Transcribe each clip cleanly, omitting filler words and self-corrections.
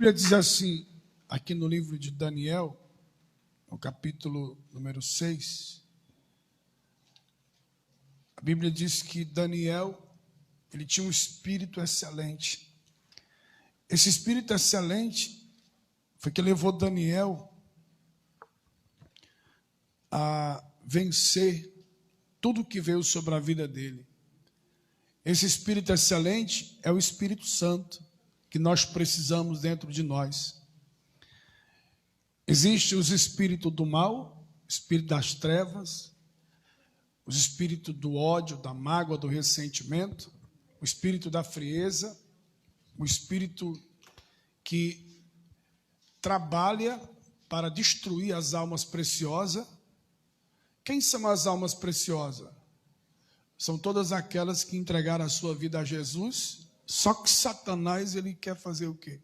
Bíblia diz assim, aqui no livro de Daniel, no capítulo número 6, a Bíblia diz que Daniel, ele tinha um espírito excelente. Esse espírito excelente foi que levou Daniel a vencer tudo que veio sobre a vida dele. Esse espírito excelente é o Espírito Santo, que nós precisamos dentro de nós. Existem os espíritos do mal, o espírito das trevas, os espíritos do ódio, da mágoa, do ressentimento, o espírito da frieza, o espírito que trabalha para destruir as almas preciosas. Quem são as almas preciosas? São todas aquelas que entregaram a sua vida a Jesus, só que Satanás, ele quer fazer o quê?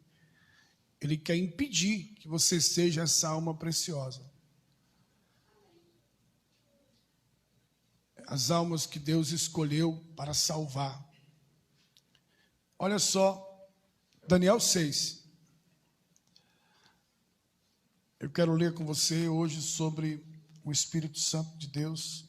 Ele quer impedir que você seja essa alma preciosa. As almas que Deus escolheu para salvar. Olha só, Daniel 6. Eu quero ler com você hoje sobre o Espírito Santo de Deus.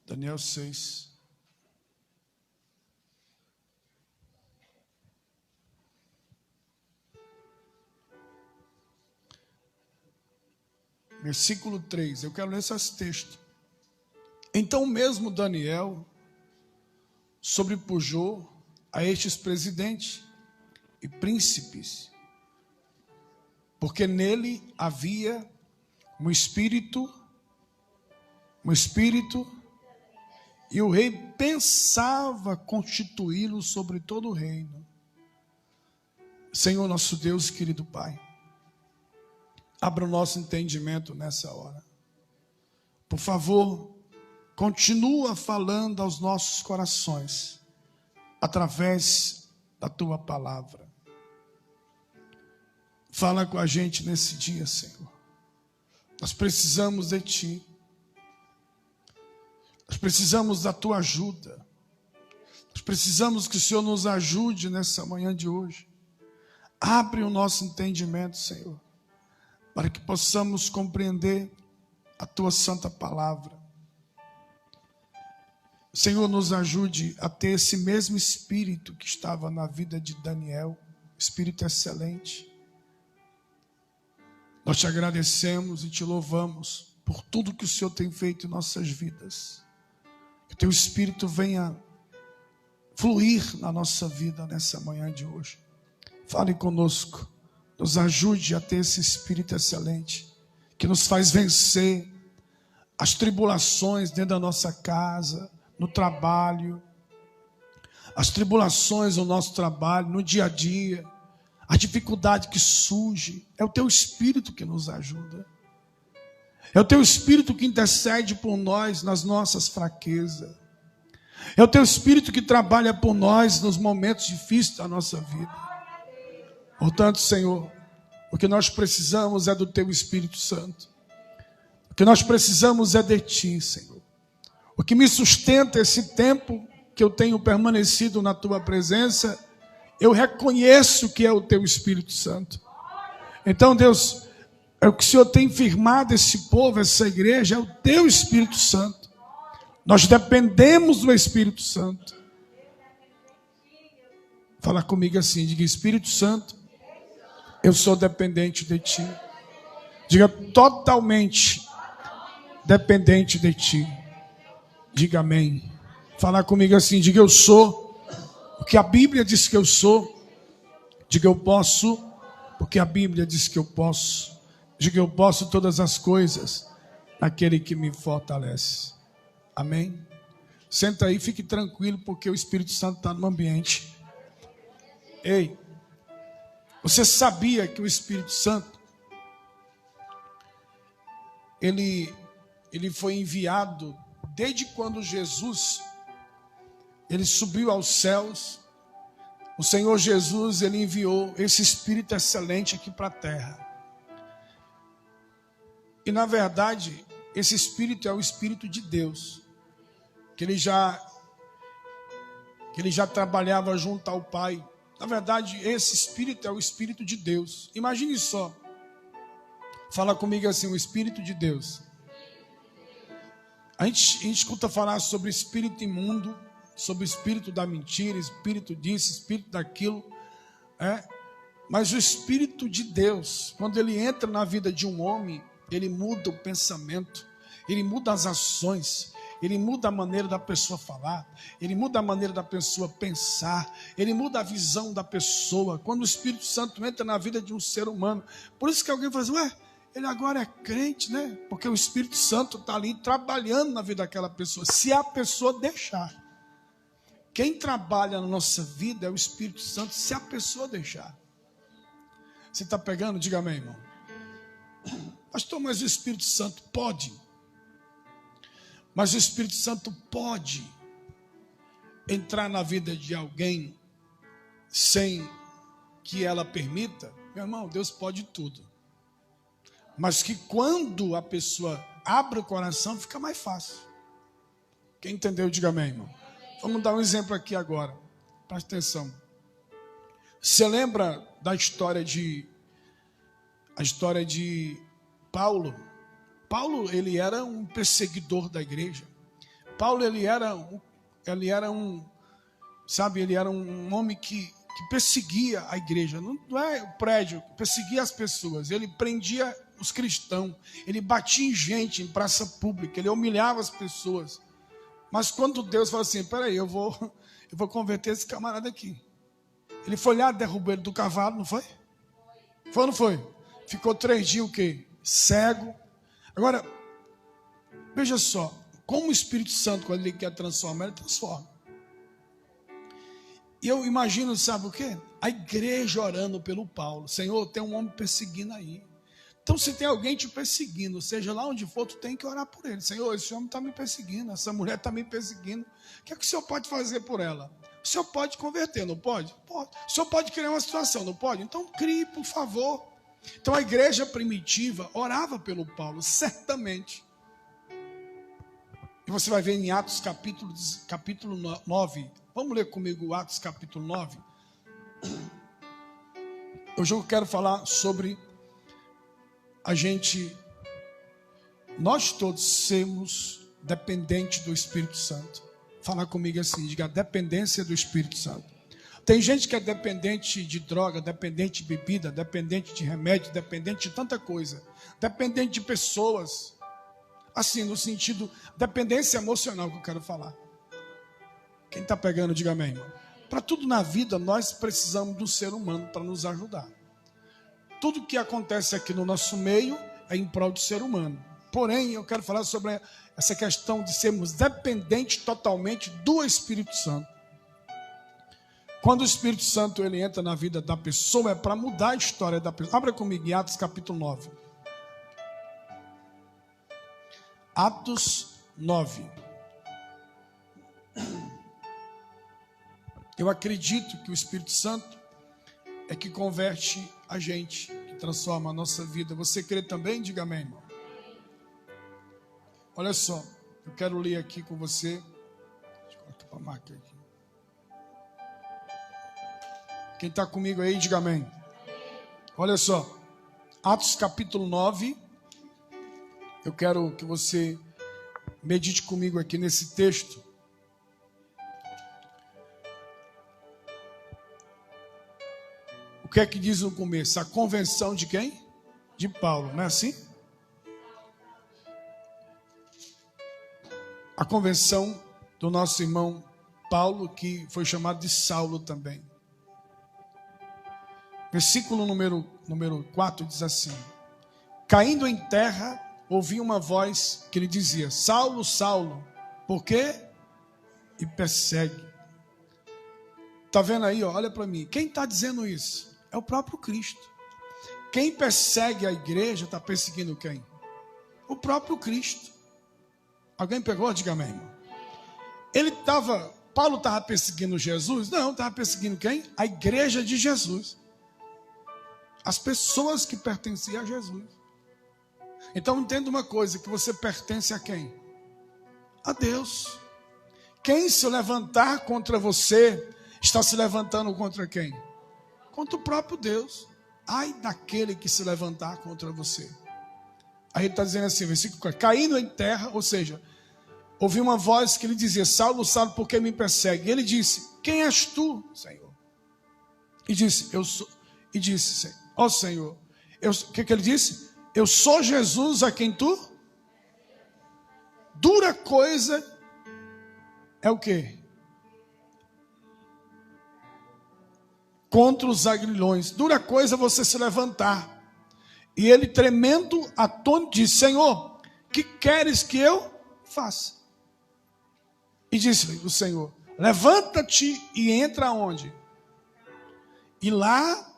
Daniel 6. Versículo 3. Eu quero ler esses textos. Então mesmo Daniel sobrepujou a estes presidentes e príncipes, porque nele havia um espírito, e o rei pensava constituí-lo sobre todo o reino. Senhor nosso Deus, querido Pai, abra o nosso entendimento nessa hora. Por favor, continua falando aos nossos corações, através da Tua palavra. Fala com a gente nesse dia, Senhor. Nós precisamos de Ti. Nós precisamos da Tua ajuda. Nós precisamos que o Senhor nos ajude nessa manhã de hoje. Abre o nosso entendimento, Senhor, para que possamos compreender a Tua santa palavra. Senhor, nos ajude a ter esse mesmo espírito que estava na vida de Daniel, espírito excelente. Nós te agradecemos e te louvamos por tudo que o Senhor tem feito em nossas vidas. Que teu Espírito venha fluir na nossa vida nessa manhã de hoje. Fale conosco, nos ajude a ter esse Espírito excelente, que nos faz vencer as tribulações dentro da nossa casa, no trabalho, as tribulações no nosso trabalho, no dia a dia, a dificuldade que surge. É o teu Espírito que nos ajuda. É o teu Espírito que intercede por nós nas nossas fraquezas. É o teu Espírito que trabalha por nós nos momentos difíceis da nossa vida. Portanto, Senhor, o que nós precisamos é do teu Espírito Santo. O que nós precisamos é de Ti, Senhor. O que me sustenta esse tempo que eu tenho permanecido na Tua presença, eu reconheço que é o teu Espírito Santo. Então, Deus, é o que o Senhor tem firmado esse povo, essa igreja, é o teu Espírito Santo. Nós dependemos do Espírito Santo. Fala comigo assim, diga: Espírito Santo, eu sou dependente de Ti. Diga: totalmente dependente de Ti. Diga amém. Fala comigo assim, diga: eu sou o que a Bíblia diz que eu sou. Diga: eu posso porque a Bíblia diz que eu posso. Diga: eu posso todas as coisas naquele que me fortalece. Amém? Senta aí, fique tranquilo, porque o Espírito Santo está no ambiente. Ei, você sabia que o Espírito Santo ele foi enviado desde quando Jesus ele subiu aos céus? O Senhor Jesus, ele enviou esse Espírito excelente aqui para a terra. E na verdade, esse Espírito é o Espírito de Deus. que ele já trabalhava junto ao Pai. Na verdade, esse Espírito é o Espírito de Deus. Imagine só. Fala comigo assim, o Espírito de Deus. A gente escuta falar sobre o espírito imundo, sobre o espírito da mentira, espírito disso, espírito daquilo. Mas o Espírito de Deus, quando ele entra na vida de um homem, ele muda o pensamento, ele muda as ações, ele muda a maneira da pessoa falar, ele muda a maneira da pessoa pensar, ele muda a visão da pessoa. Quando o Espírito Santo entra na vida de um ser humano, por isso que alguém fala assim, ué, ele agora é crente, né? Porque o Espírito Santo está ali trabalhando na vida daquela pessoa, se a pessoa deixar. Quem trabalha na nossa vida é o Espírito Santo, se a pessoa deixar. Você está pegando? Diga amém, irmão. Pastor, mas o Espírito Santo pode. Mas o Espírito Santo pode entrar na vida de alguém sem que ela permita? Meu irmão, Deus pode tudo. Mas que quando a pessoa abre o coração, fica mais fácil. Quem entendeu, diga amém, irmão. Vamos dar um exemplo aqui agora. Presta atenção. Você lembra da história de Paulo? Paulo, ele era um perseguidor da igreja. Paulo, ele era um homem que perseguia a igreja. Não é o prédio, perseguia as pessoas. Ele prendia os cristãos. Ele batia em gente em praça pública. Ele humilhava as pessoas. Mas quando Deus falou assim, peraí, eu vou converter esse camarada aqui. Ele foi lá, derrubou ele do cavalo, não foi? Foi ou não foi? Ficou 3 dias o quê? Cego. Agora, veja só, como o Espírito Santo, quando ele quer transformar, ele transforma. E eu imagino, sabe o quê? A igreja orando pelo Paulo. Senhor, tem um homem perseguindo aí. Então, se tem alguém te perseguindo, seja lá onde for, tu tem que orar por ele. Senhor, esse homem está me perseguindo, essa mulher está me perseguindo. O que é que o Senhor pode fazer por ela? O Senhor pode converter, não pode? Pode. O Senhor pode criar uma situação, não pode? Então, crie, por favor. Então, a igreja primitiva orava pelo Paulo, certamente. E você vai ver em Atos capítulo 9. Vamos ler comigo Atos capítulo 9. Hoje eu quero falar sobre nós todos sermos dependentes do Espírito Santo. Fala comigo assim, diga, dependência do Espírito Santo. Tem gente que é dependente de droga, dependente de bebida, dependente de remédio, dependente de tanta coisa, dependente de pessoas, assim, no sentido, dependência emocional que eu quero falar. Quem está pegando, diga amém, irmão. Para tudo na vida, nós precisamos de um ser humano para nos ajudar. Tudo que acontece aqui no nosso meio é em prol do ser humano. Porém, eu quero falar sobre essa questão de sermos dependentes totalmente do Espírito Santo. Quando o Espírito Santo ele entra na vida da pessoa, é para mudar a história da pessoa. Abra comigo em Atos capítulo 9. Atos 9. Eu acredito que o Espírito Santo é que converte a gente, que transforma a nossa vida. Você crê também? Diga amém, irmão. Olha só, eu quero ler aqui com você. Deixa eu colocar para a marca aqui. Quem está comigo aí, diga amém. Olha só, Atos capítulo 9. Eu quero que você medite comigo aqui nesse texto. O que é que diz no começo? A convenção de quem? De Paulo, não é assim? A convenção do nosso irmão Paulo, que foi chamado de Saulo também. Versículo número 4 diz assim: caindo em terra, ouvi uma voz que lhe dizia: Saulo, Saulo, por quê? E persegue. Está vendo aí? Ó, olha para mim. Quem está dizendo isso? É o próprio Cristo. Quem persegue a igreja está perseguindo quem? O próprio Cristo. Alguém pegou? Diga amém, irmão. Paulo estava perseguindo Jesus? Não, estava perseguindo quem? A igreja de Jesus. As pessoas que pertenciam a Jesus. Então entenda uma coisa, que você pertence a quem? A Deus. Quem se levantar contra você, está se levantando contra quem? Contra o próprio Deus. Ai daquele que se levantar contra você. Aí ele está dizendo assim, versículo 4, caindo em terra, ou seja, ouviu uma voz que lhe dizia, Saulo, Saulo, por que me persegue? E ele disse, quem és tu, Senhor? E disse, eu sou. E disse, ó Senhor, o que ele disse? Eu sou Jesus a quem tu? Dura coisa é o quê? Contra os aguilhões. Dura coisa é você se levantar. E ele, tremendo, atônito, disse, Senhor, que queres que eu faça? E disse-lhe o Senhor, levanta-te e entra aonde? E lá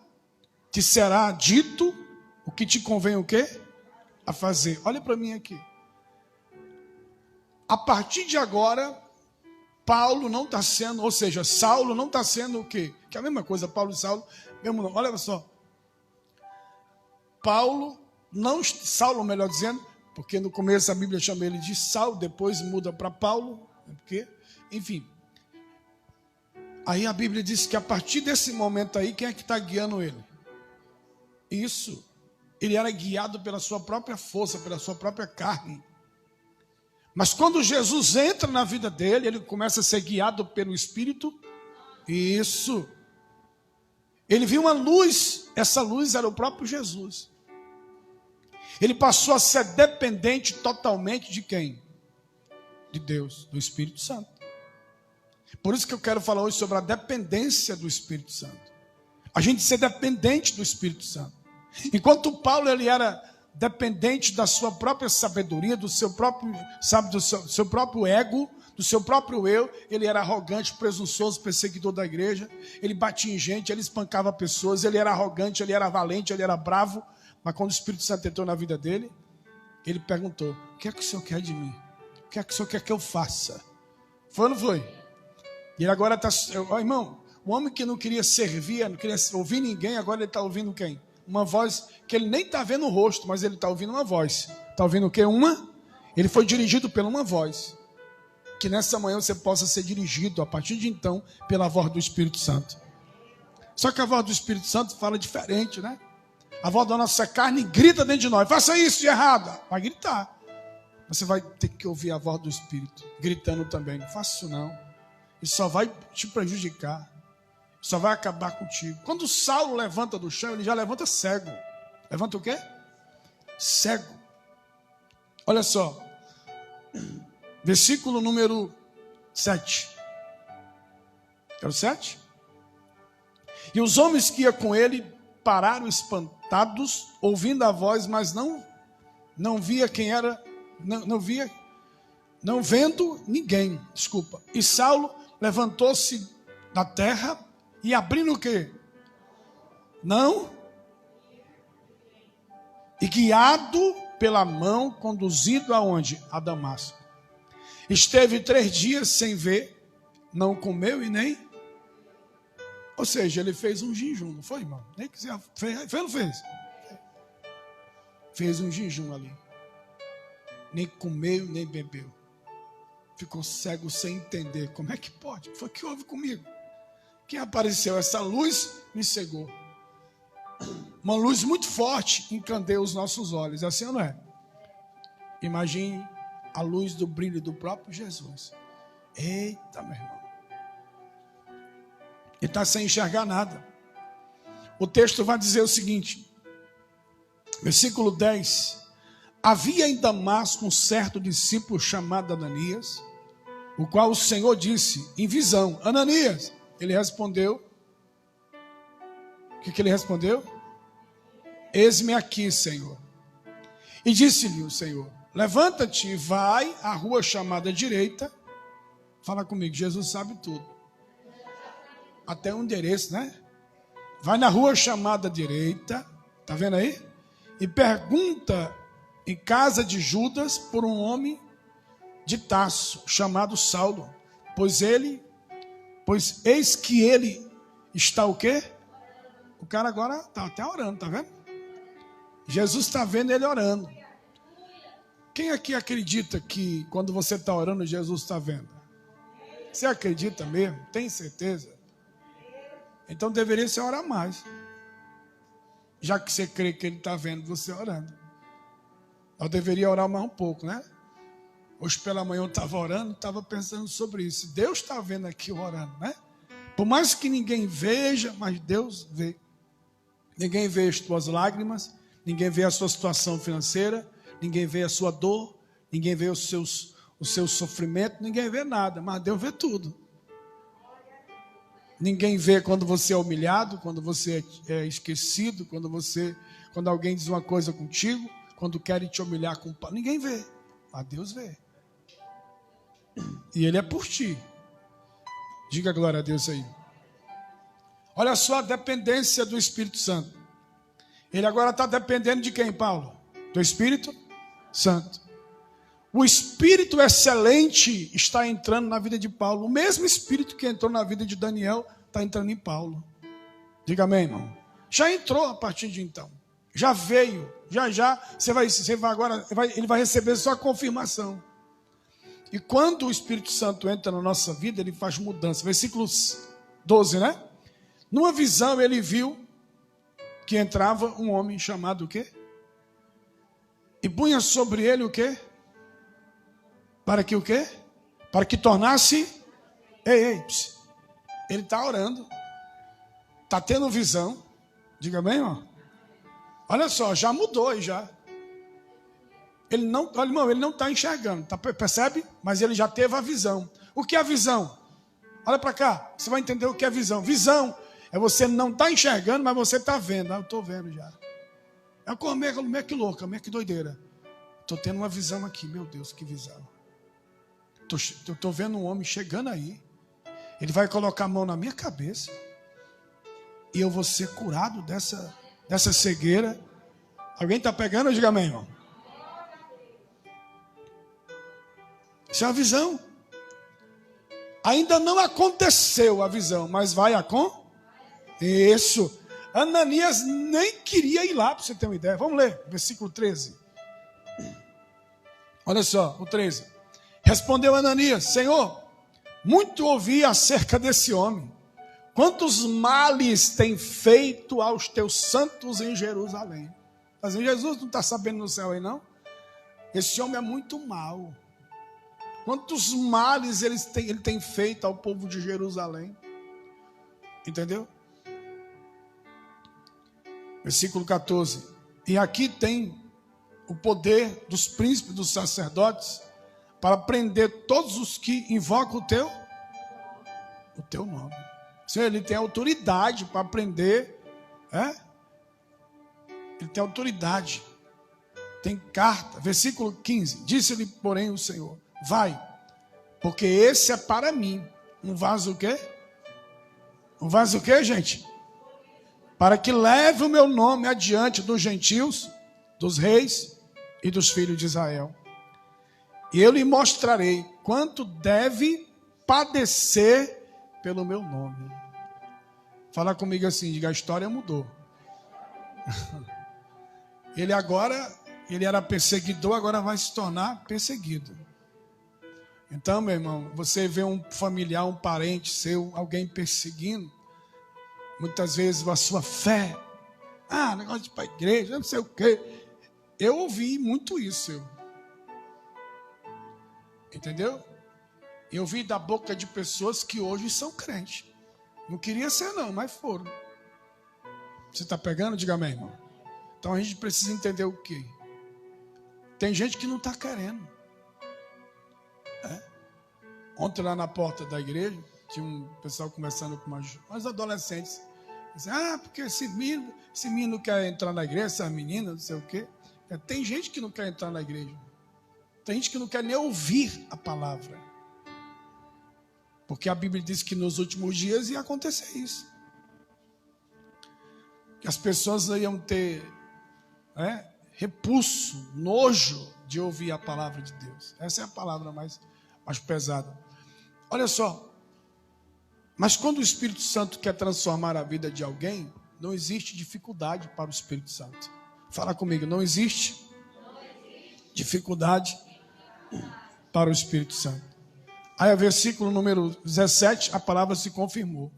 te será dito o que te convém o quê? A fazer. Olha para mim aqui. A partir de agora, Paulo não está sendo, ou seja, Saulo não está sendo o quê? Que é a mesma coisa, Paulo e Saulo, mesmo não. Olha só. Saulo, melhor dizendo, porque no começo a Bíblia chama ele de Saulo, depois muda para Paulo, porque, enfim. Aí a Bíblia diz que a partir desse momento aí, quem é que está guiando ele? Isso. Ele era guiado pela sua própria força, pela sua própria carne. Mas quando Jesus entra na vida dele, ele começa a ser guiado pelo Espírito. Isso. Ele viu uma luz, essa luz era o próprio Jesus. Ele passou a ser dependente totalmente de quem? De Deus, do Espírito Santo. Por isso que eu quero falar hoje sobre a dependência do Espírito Santo. A gente ser dependente do Espírito Santo. Enquanto Paulo ele era dependente da sua própria sabedoria, do seu próprio, sabe, do seu próprio ego, do seu próprio eu, ele era arrogante, presunçoso, perseguidor da igreja, ele batia em gente, ele espancava pessoas, ele era arrogante, ele era valente, ele era bravo, mas quando o Espírito Santo entrou na vida dele, ele perguntou, o que é que o Senhor quer de mim? O que é que o Senhor quer que eu faça? Foi ou não foi? E ele agora está, irmão, o homem que não queria servir, não queria ouvir ninguém, agora ele está ouvindo quem? Uma voz que ele nem está vendo o rosto, mas ele está ouvindo uma voz. Está ouvindo o quê? Ele foi dirigido por uma voz. Que nessa manhã você possa ser dirigido, a partir de então, pela voz do Espírito Santo. Só que a voz do Espírito Santo fala diferente, né? A voz da nossa carne grita dentro de nós. Faça isso de errado. Vai gritar. Você vai ter que ouvir a voz do Espírito gritando também. Não faça isso não. Isso só vai te prejudicar. Só vai acabar contigo. Quando Saulo levanta do chão, ele já levanta cego. Levanta o quê? Cego. Olha só. Versículo número 7. É o 7? E os homens que iam com ele pararam espantados, ouvindo a voz, mas não via quem era, não vendo ninguém. Desculpa. E Saulo levantou-se da terra e abrindo o quê? Não. E guiado pela mão, conduzido aonde? A Damasco. Esteve 3 dias sem ver, não comeu e nem... Ou seja, ele fez um jejum, não foi, irmão? Nem quiser, fez ou não fez? Fez um jejum ali. Nem comeu, nem bebeu. Ficou cego sem entender. Como é que pode? Foi o que houve comigo? Quem apareceu? Essa luz me cegou. Uma luz muito forte encandeia os nossos olhos. É assim ou não é? Imagine a luz do brilho do próprio Jesus. Eita, meu irmão. Ele está sem enxergar nada. O texto vai dizer o seguinte. Versículo 10. Havia em Damasco um certo discípulo chamado Ananias, o qual o Senhor disse em visão, Ananias. Ele respondeu. O que ele respondeu? Eis-me aqui, Senhor. E disse-lhe o Senhor, levanta-te e vai à rua chamada direita. Fala comigo, Jesus sabe tudo. Até o endereço, né? Vai na rua chamada direita. Tá vendo aí? E pergunta em casa de Judas por um homem de Tarso, chamado Saulo. Pois eis que ele está o quê? O cara agora está até orando, tá vendo? Jesus está vendo ele orando. Quem aqui acredita que quando você está orando, Jesus está vendo? Você acredita mesmo? Tem certeza? Então deveria ser orar mais. Já que você crê que ele está vendo você orando. Eu deveria orar mais um pouco, né? Hoje pela manhã eu estava orando, estava pensando sobre isso. Deus está vendo aqui eu orando, né? Por mais que ninguém veja, mas Deus vê. Ninguém vê as tuas lágrimas, ninguém vê a sua situação financeira, ninguém vê a sua dor, ninguém vê o seu sofrimento, ninguém vê nada, mas Deus vê tudo. Ninguém vê quando você é humilhado, quando você é esquecido, quando alguém diz uma coisa contigo, quando querem te humilhar com pau. Ninguém vê, mas Deus vê. E Ele é por ti. Diga glória a Deus aí. Olha só a dependência do Espírito Santo. Ele agora está dependendo de quem, Paulo? Do Espírito Santo. O Espírito excelente está entrando na vida de Paulo. O mesmo Espírito que entrou na vida de Daniel está entrando em Paulo. Diga amém, irmão. Já entrou a partir de então. Já veio. Já. Ele vai receber só a confirmação. E quando o Espírito Santo entra na nossa vida, ele faz mudança. Versículo 12, né? Numa visão ele viu que entrava um homem chamado o quê? E punha sobre ele o quê? Para que o quê? Para que tornasse... Ei, ele está orando. Está tendo visão. Diga bem, irmão. Olha só, já mudou já. Ele não está enxergando, percebe? Mas ele já teve a visão. O que é a visão? Olha para cá, você vai entender o que é visão. Visão é você não está enxergando, mas você está vendo. Eu estou vendo já. É como é que louca, como é que doideira. Estou tendo uma visão aqui, meu Deus, que visão. Estou vendo um homem chegando aí. Ele vai colocar a mão na minha cabeça. E eu vou ser curado dessa cegueira. Alguém está pegando? Diga amém, irmão. Isso é uma visão. Ainda não aconteceu a visão, mas vai acontecer. Isso. Ananias nem queria ir lá, para você ter uma ideia. Vamos ler, versículo 13. Olha só, o 13. Respondeu Ananias: Senhor, muito ouvi acerca desse homem. Quantos males tem feito aos teus santos em Jerusalém? Mas Jesus não está sabendo no céu aí, não? Esse homem é muito mau. Quantos males ele tem feito ao povo de Jerusalém? Entendeu? Versículo 14. E aqui tem o poder dos príncipes, dos sacerdotes, para prender todos os que invocam o teu nome. Ele tem autoridade para prender. Ele tem autoridade. Tem carta. Versículo 15. Disse-lhe, porém, o Senhor: vai, porque esse é para mim um vaso o quê? Um vaso o quê, gente? Para que leve o meu nome adiante dos gentios, dos reis e dos filhos de Israel. E eu lhe mostrarei quanto deve padecer pelo meu nome. Fala comigo assim, diga: a história mudou. Ele era perseguidor, agora vai se tornar perseguido. Então, meu irmão, você vê um familiar, um parente seu, alguém perseguindo, muitas vezes a sua fé, negócio de ir para a igreja, não sei o quê. Eu ouvi muito isso, entendeu? Eu vi da boca de pessoas que hoje são crentes. Não queria ser não, mas foram. Você está pegando? Diga amém, irmão. Então a gente precisa entender o quê? Tem gente que não está querendo. Ontem lá na porta da igreja, tinha um pessoal conversando com umas adolescentes. Dizem, porque esse menino quer entrar na igreja, essa menina, não sei o quê. Tem gente que não quer entrar na igreja. Tem gente que não quer nem ouvir a palavra. Porque a Bíblia diz que nos últimos dias ia acontecer isso. Que as pessoas iam ter repulso, nojo de ouvir a palavra de Deus. Essa é a palavra mais pesada. Olha só. Mas quando o Espírito Santo quer transformar a vida de alguém, não existe dificuldade para o Espírito Santo. Fala comigo, não existe dificuldade para o Espírito Santo. Aí, versículo número 17, a palavra se confirmou.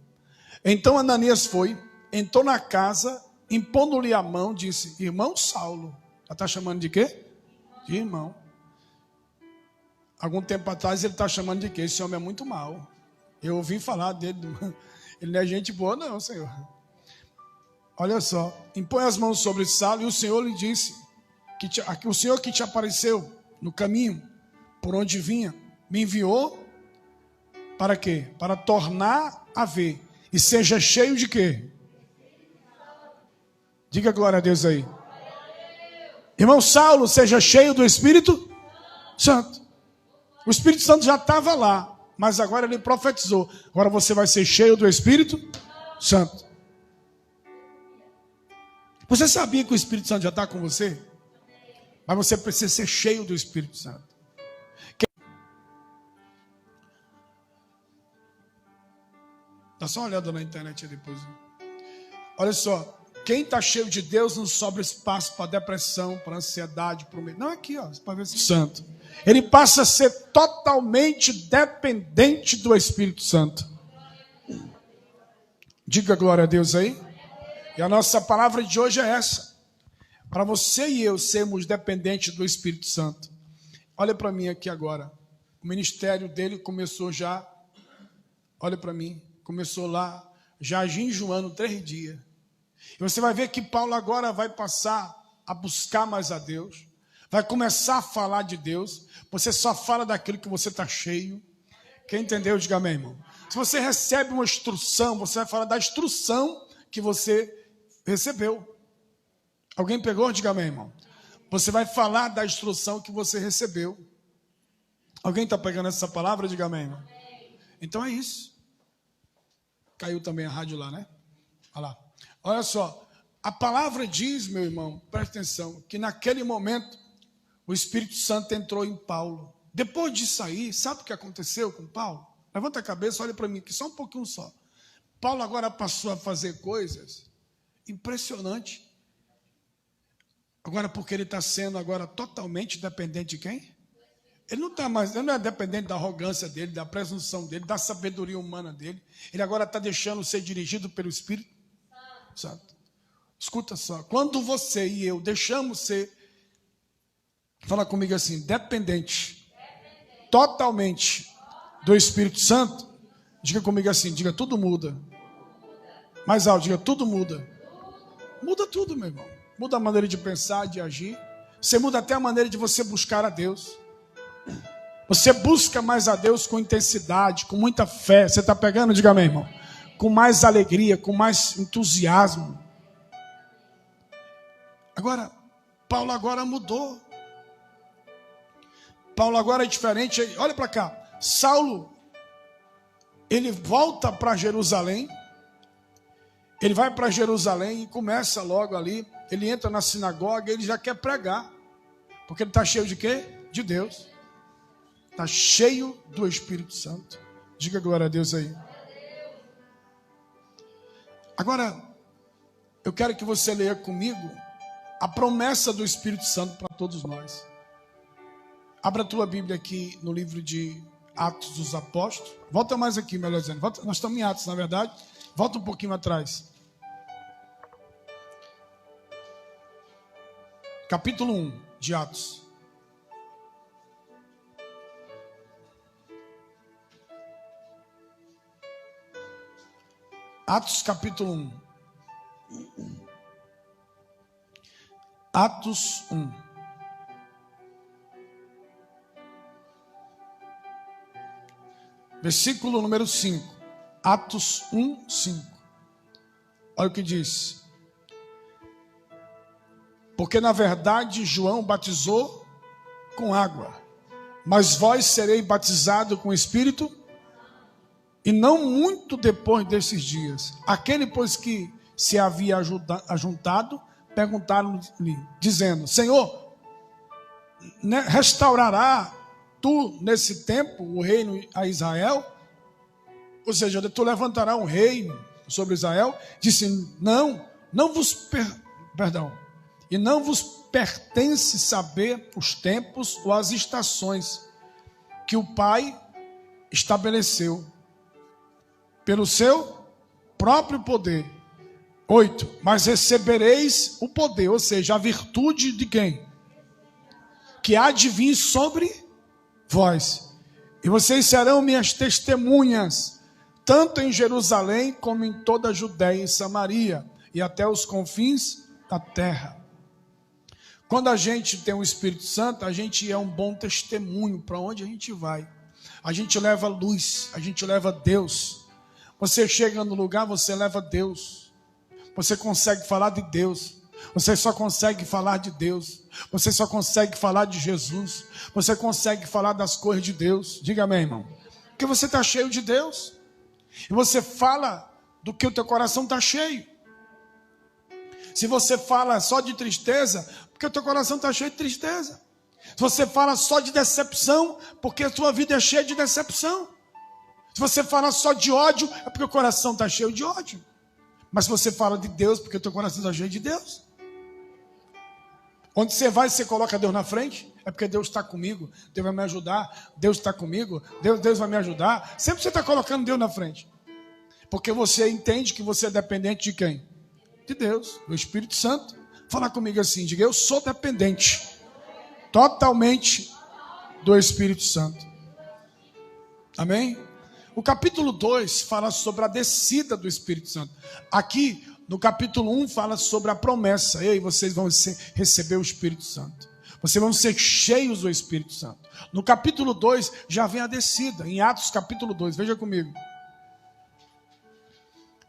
Então Ananias foi, entrou na casa, impondo-lhe a mão, disse: irmão Saulo. Ela está chamando de quê? De irmão. Algum tempo atrás ele está chamando de quê? Esse homem é muito mau. Eu ouvi falar dele. Ele não é gente boa não, Senhor. Olha só. Impõe as mãos sobre Saulo e o Senhor lhe disse que o Senhor que te apareceu no caminho, por onde vinha, me enviou para quê? Para tornar a ver. E seja cheio de quê? Diga glória a Deus aí. Irmão Saulo, seja cheio do Espírito Santo. O Espírito Santo já estava lá, mas agora ele profetizou. Agora você vai ser cheio do Espírito Santo. Você sabia que o Espírito Santo já está com você? Mas você precisa ser cheio do Espírito Santo. Dá só uma olhada na internet aí depois. Olha só. Quem está cheio de Deus não sobra espaço para depressão, para ansiedade, para o medo. Não, aqui, ó, para ver se Santo. Ele passa a ser totalmente dependente do Espírito Santo. Diga glória a Deus aí. E a nossa palavra de hoje é essa. Para você e eu sermos dependentes do Espírito Santo. Olha para mim aqui agora. O ministério dele começou já. Olha para mim. Começou lá, já jejuando 3 dias. E você vai ver que Paulo agora vai passar a buscar mais a Deus. Vai começar a falar de Deus. Você só fala daquilo que você está cheio. Quem entendeu, diga amém, irmão. Se você recebe uma instrução, você vai falar da instrução que você recebeu. Alguém pegou? Diga amém, irmão. Você vai falar da instrução que você recebeu. Alguém está pegando essa palavra? Diga amém, irmão. Então é isso. Caiu também a rádio lá, né? Olha lá. Olha só, a palavra diz, meu irmão, presta atenção, que naquele momento o Espírito Santo entrou em Paulo. Depois de sair, sabe o que aconteceu com Paulo? Levanta a cabeça, olha para mim aqui, só um pouquinho só. Paulo agora passou a fazer coisas impressionantes. Agora, porque ele está sendo agora totalmente dependente de quem? Ele não está mais, ele não é dependente da arrogância dele, da presunção dele, da sabedoria humana dele. Ele agora está deixando ser dirigido pelo Espírito Santo. Escuta só, quando você e eu deixamos ser, fala comigo assim, dependente, totalmente do Espírito Santo, diga comigo assim, diga tudo muda. Mais alto, diga tudo muda. Muda tudo, meu irmão. Muda a maneira de pensar, de agir. Você muda até a maneira de você buscar a Deus. Você busca mais a Deus com intensidade, com muita fé. Você está pegando? Diga amém, irmão. Com mais alegria, com mais entusiasmo. Agora, Paulo agora mudou. Paulo agora é diferente. Olha para cá. Saulo, ele volta para Jerusalém. Ele vai para Jerusalém e começa logo ali. Ele entra na sinagoga e ele já quer pregar. Porque ele está cheio de quê? De Deus. Está cheio do Espírito Santo. Diga glória a Deus aí. Agora, eu quero que você leia comigo a promessa do Espírito Santo para todos nós. Abra a tua Bíblia aqui no livro de Atos dos Apóstolos. Volta mais aqui, melhor dizendo. Nós estamos em Atos, na verdade. Volta um pouquinho atrás. Capítulo 1 de Atos. Atos capítulo 1. Atos 1. Versículo número 5. Atos 1, 5. Olha o que diz. Porque na verdade João batizou com água, mas vós sereis batizados com o Espírito. E não muito depois desses dias, aquele, pois, que se havia ajuntado, perguntaram-lhe, dizendo, Senhor, restaurará tu nesse tempo o reino a Israel? Ou seja, tu levantará um reino sobre Israel? Disse, não vos pertence saber os tempos ou as estações que o Pai estabeleceu pelo seu próprio poder. 8. Mas recebereis o poder, ou seja, a virtude de quem? Que há de vir sobre vós. E vocês serão minhas testemunhas, tanto em Jerusalém como em toda a Judéia e Samaria, e até os confins da terra. Quando a gente tem o Espírito Santo, a gente é um bom testemunho para onde a gente vai. A gente leva luz, a gente leva Deus. Você chega no lugar, você leva Deus. Você consegue falar de Deus. Você só consegue falar de Deus. Você só consegue falar de Jesus. Você consegue falar das coisas de Deus. Diga amém, irmão. Porque você está cheio de Deus. E você fala do que o teu coração está cheio. Se você fala só de tristeza, porque o teu coração está cheio de tristeza. Se você fala só de decepção, porque a tua vida é cheia de decepção. Se você fala só de ódio, é porque o coração está cheio de ódio. Mas se você fala de Deus, porque o teu coração está cheio de Deus. Onde você vai, você coloca Deus na frente, é porque Deus está comigo, Deus vai me ajudar, Deus está comigo, Deus vai me ajudar. Sempre você está colocando Deus na frente. Porque você entende que você é dependente de quem? De Deus, do Espírito Santo. Fala comigo assim, diga, eu sou dependente totalmente do Espírito Santo. Amém? O capítulo 2 fala sobre a descida do Espírito Santo. Aqui, no capítulo 1, fala sobre a promessa. Ei, vocês vão receber o Espírito Santo. Vocês vão ser cheios do Espírito Santo. No capítulo 2, já vem a descida. Em Atos capítulo 2, veja comigo.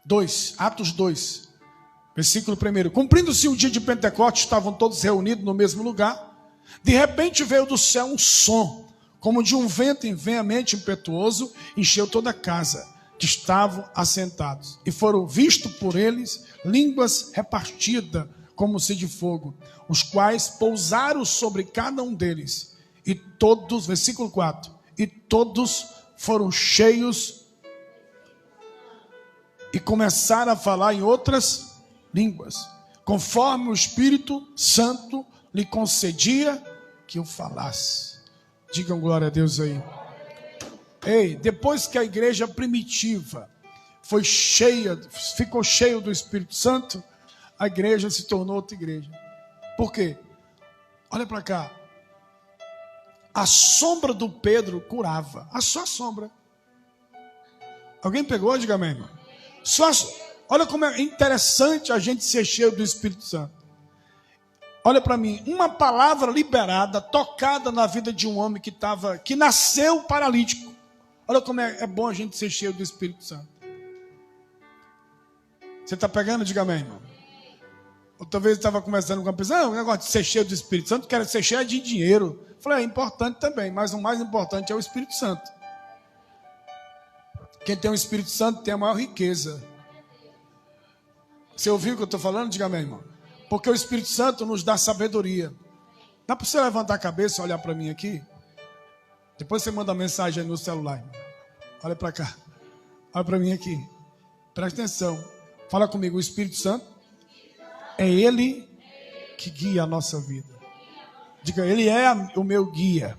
2, Atos 2, versículo 1. Cumprindo-se o dia de Pentecostes, estavam todos reunidos no mesmo lugar. De repente veio do céu um som, como de um vento veemente impetuoso, encheu toda a casa que estavam assentados. E foram vistos por eles línguas repartidas, como se de fogo, os quais pousaram sobre cada um deles. E todos, versículo 4, e todos foram cheios e começaram a falar em outras línguas, conforme o Espírito Santo lhe concedia que o falasse. Digam glória a Deus aí. Ei, depois que a igreja primitiva foi cheia, ficou cheia do Espírito Santo, a igreja se tornou outra igreja. Por quê? Olha para cá. A sombra do Pedro curava. A sua sombra. Alguém pegou? Diga amém, irmão. Olha como é interessante a gente ser cheio do Espírito Santo. Olha para mim, uma palavra liberada, tocada na vida de um homem que nasceu paralítico. Olha como é bom a gente ser cheio do Espírito Santo. Você está pegando? Diga amém, irmão. Outra vez eu estava conversando com uma pessoa, o negócio de ser cheio do Espírito Santo, quero ser cheio de dinheiro. Eu falei, é importante também, mas o mais importante é o Espírito Santo. Quem tem o Espírito Santo tem a maior riqueza. Você ouviu o que eu estou falando? Diga amém, irmão. Porque o Espírito Santo nos dá sabedoria. Dá para você levantar a cabeça e olhar para mim aqui? Depois você manda mensagem aí no celular. Olha para cá. Olha para mim aqui. Presta atenção. Fala comigo. O Espírito Santo é Ele que guia a nossa vida. Diga, Ele é o meu guia.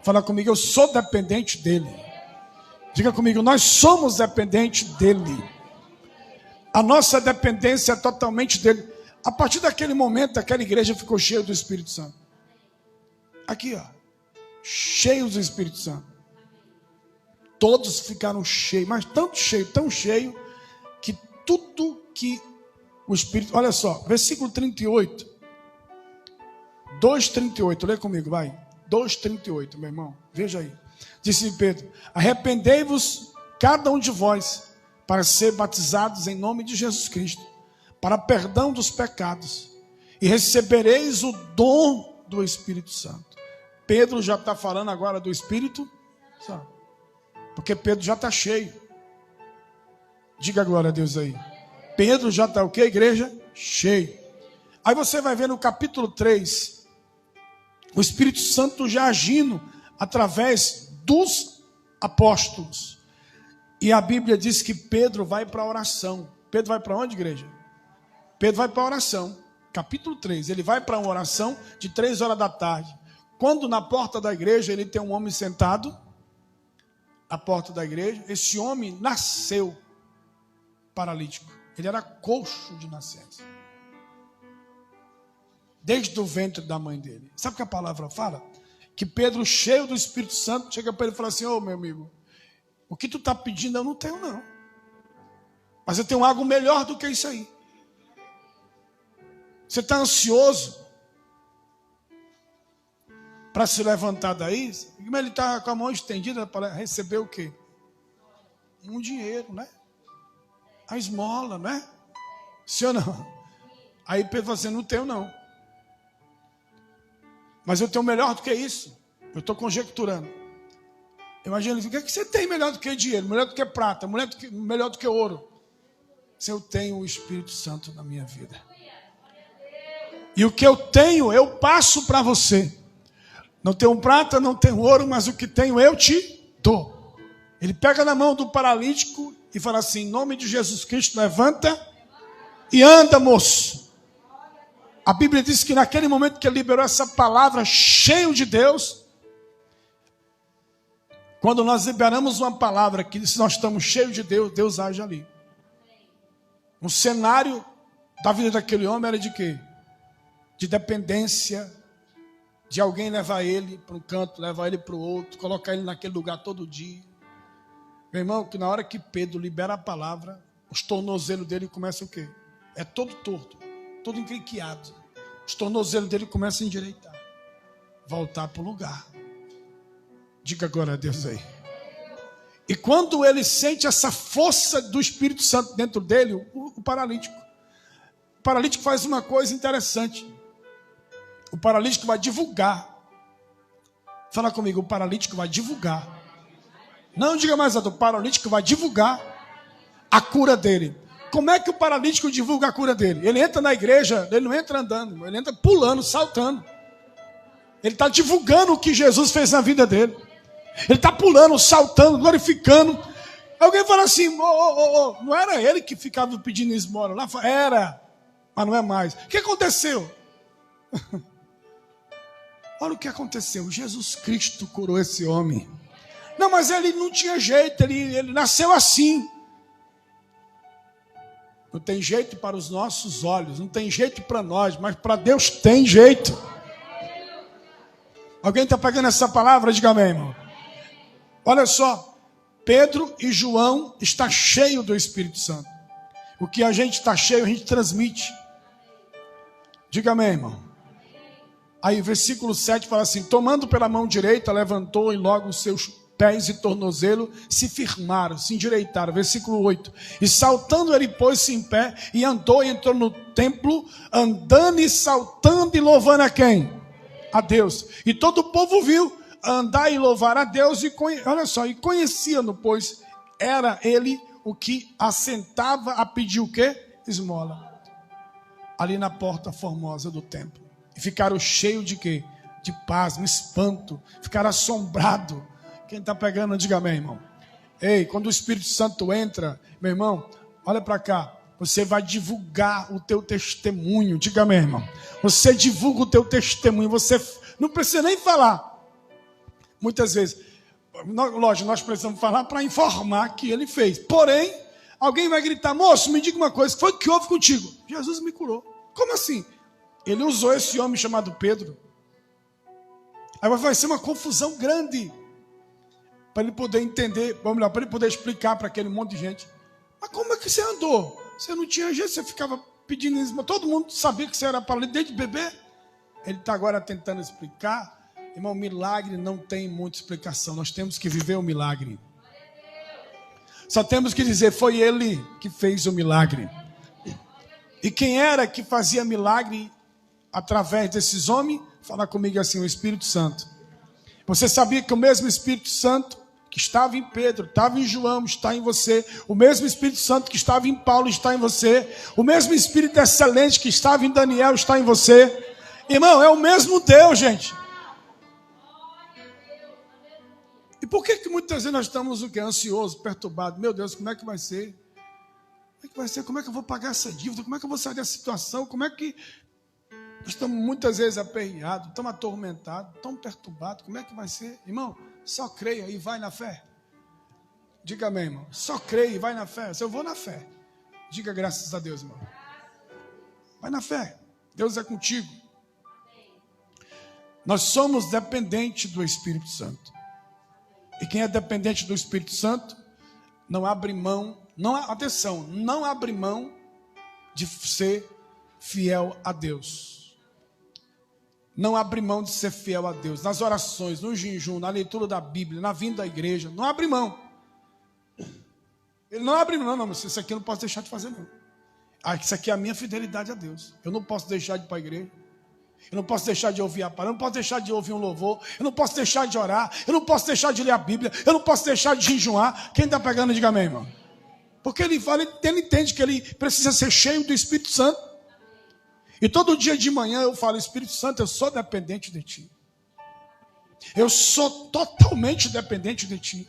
Fala comigo. Eu sou dependente dEle. Diga comigo. Nós somos dependentes dEle. A nossa dependência é totalmente dEle. A partir daquele momento, aquela igreja ficou cheia do Espírito Santo. Aqui, ó. Cheios do Espírito Santo. Todos ficaram cheios, mas tão cheio, que tudo que o Espírito... Olha só, versículo 38. 2,38, lê comigo, vai. 2,38, meu irmão, veja aí. Disse Pedro, arrependei-vos cada um de vós, para ser batizados em nome de Jesus Cristo, para perdão dos pecados, e recebereis o dom do Espírito Santo. Pedro já está falando agora do Espírito Santo, porque Pedro já está cheio. Diga glória a Deus aí. Pedro já está o que, igreja? Cheio. Aí você vai ver no capítulo 3, o Espírito Santo já agindo através dos apóstolos. E a Bíblia diz que Pedro vai para a oração. Pedro vai para onde, igreja? Pedro vai para a oração. Capítulo 3, ele vai para uma oração de 3 horas da tarde. Quando na porta da igreja ele tem um homem sentado à porta da igreja, esse homem nasceu paralítico. Ele era coxo de nascença. Desde o ventre da mãe dele. Sabe o que a palavra fala? Que Pedro, cheio do Espírito Santo, chega para ele e fala assim: ô meu amigo, o que tu está pedindo eu não tenho não. Mas eu tenho algo melhor do que isso aí. Você está ansioso para se levantar daí? Ele está com a mão estendida para receber o quê? Um dinheiro, né? A esmola, né? Sim ou não? Aí Pedro fala assim: não tenho não. Mas eu tenho melhor do que isso. Eu estou conjecturando. Imagina, o que é que você tem melhor do que dinheiro, melhor do que prata, melhor do que ouro? Se eu tenho o Espírito Santo na minha vida. E o que eu tenho, eu passo para você. Não tenho prata, não tenho ouro, mas o que tenho eu te dou. Ele pega na mão do paralítico e fala assim: em nome de Jesus Cristo, levanta e anda, moço. A Bíblia diz que naquele momento que ele liberou essa palavra, cheio de Deus, quando nós liberamos uma palavra que se nós estamos cheios de Deus, Deus age ali. Um cenário da vida daquele homem era de quê? De dependência, de alguém levar ele para um canto, levar ele para o outro, colocar ele naquele lugar todo dia. Meu irmão, que na hora que Pedro libera a palavra, os tornozelos dele começam o quê? É todo torto, todo encrenqueado. Os tornozelos dele começam a endireitar, voltar para o lugar. Diga agora a Deus aí. E quando ele sente essa força do Espírito Santo dentro dele, o paralítico faz uma coisa interessante. O paralítico vai divulgar. Fala comigo, o paralítico vai divulgar. Não diga mais alto, o paralítico vai divulgar a cura dele. Como é que o paralítico divulga a cura dele? Ele entra na igreja, ele não entra andando, ele entra pulando, saltando. Ele está divulgando o que Jesus fez na vida dele. Ele está pulando, saltando, glorificando. Alguém fala assim: não era ele que ficava pedindo esmola lá? Era, mas não é mais. O que aconteceu? Olha o que aconteceu. Jesus Cristo curou esse homem. Não, mas ele não tinha jeito, ele nasceu assim. Não tem jeito para os nossos olhos, não tem jeito para nós, mas para Deus tem jeito. Alguém está pegando essa palavra? Diga amém, irmão. Olha só, Pedro e João estão cheios do Espírito Santo. O que a gente está cheio, a gente transmite. Diga amém, irmão. Aí versículo 7 fala assim: tomando pela mão direita, levantou e logo os seus pés e tornozelo se firmaram, se endireitaram. Versículo 8. E saltando ele pôs-se em pé e andou e entrou no templo, andando e saltando e louvando a quem? A Deus. E todo o povo viu andar e louvar a Deus e olha só, e conhecia-no, pois era ele o que assentava a pedir o quê? Esmola. Ali na porta formosa do templo. E ficaram cheios de quê? De paz, um espanto. Ficaram assombrados. Quem está pegando, diga amém, irmão. Ei, quando o Espírito Santo entra, meu irmão, olha para cá. Você vai divulgar o teu testemunho. Diga amém, irmão. Você divulga o teu testemunho. Você não precisa nem falar. Muitas vezes, lógico, nós precisamos falar para informar que ele fez. Porém, alguém vai gritar: moço, me diga uma coisa, o que foi que houve contigo? Jesus me curou. Como assim? Ele usou esse homem chamado Pedro. Aí vai ser uma confusão grande. Para ele poder entender, vamos lá, para ele poder explicar para aquele monte de gente. Mas como é que você andou? Você não tinha jeito, você ficava pedindo isso. Todo mundo sabia que você era paralítico desde bebê. Ele está agora tentando explicar. Irmão, milagre não tem muita explicação. Nós temos que viver o milagre. Só temos que dizer: foi ele que fez o milagre. E quem era que fazia milagre através desses homens? Fala comigo assim: o Espírito Santo. Você sabia que o mesmo Espírito Santo que estava em Pedro, estava em João, está em você. O mesmo Espírito Santo que estava em Paulo está em você. O mesmo Espírito excelente que estava em Daniel está em você. Irmão, é o mesmo Deus, gente. E por que muitas vezes nós estamos o quê? Ansiosos, perturbados? Meu Deus, como é que vai ser? Como é que vai ser? Como é que eu vou pagar essa dívida? Como é que eu vou sair dessa situação? Como é que... Nós estamos muitas vezes aperreados, estamos atormentados, estamos perturbados. Como é que vai ser? Irmão, só creia e vai na fé. Diga amém, irmão. Só creia e vai na fé. Eu vou na fé. Diga graças a Deus, irmão. Vai na fé. Deus é contigo. Nós somos dependentes do Espírito Santo. E quem é dependente do Espírito Santo não abre mão, atenção, não abre mão de ser fiel a Deus. Não abre mão de ser fiel a Deus. Nas orações, no jejum, na leitura da Bíblia, na vinda à igreja, não abre mão. Ele não abre mão, não, mas isso aqui eu não posso deixar de fazer, não. Isso aqui é a minha fidelidade a Deus. Eu não posso deixar de ir para a igreja. Eu não posso deixar de ouvir a palavra, eu não posso deixar de ouvir um louvor, eu não posso deixar de orar, eu não posso deixar de ler a Bíblia, eu não posso deixar de jejuar. Quem está pegando, diga amém, irmão. Porque ele fala, ele entende que ele precisa ser cheio do Espírito Santo. E todo dia de manhã eu falo, Espírito Santo, eu sou dependente de Ti. Eu sou totalmente dependente de Ti.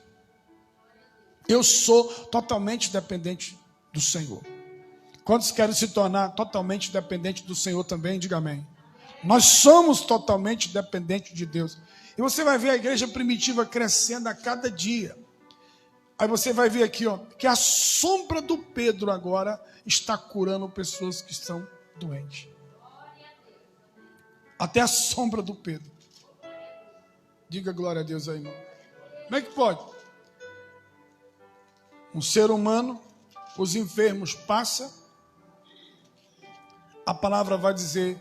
Eu sou totalmente dependente do Senhor. Quantos querem se tornar totalmente dependente do Senhor também, diga amém. Nós somos totalmente dependentes de Deus. E você vai ver a igreja primitiva crescendo a cada dia. Aí você vai ver aqui, ó, que a sombra do Pedro agora está curando pessoas que estão doentes. Até a sombra do Pedro. Diga glória a Deus aí, irmão. Como é que pode? Um ser humano, os enfermos passam. A palavra vai dizer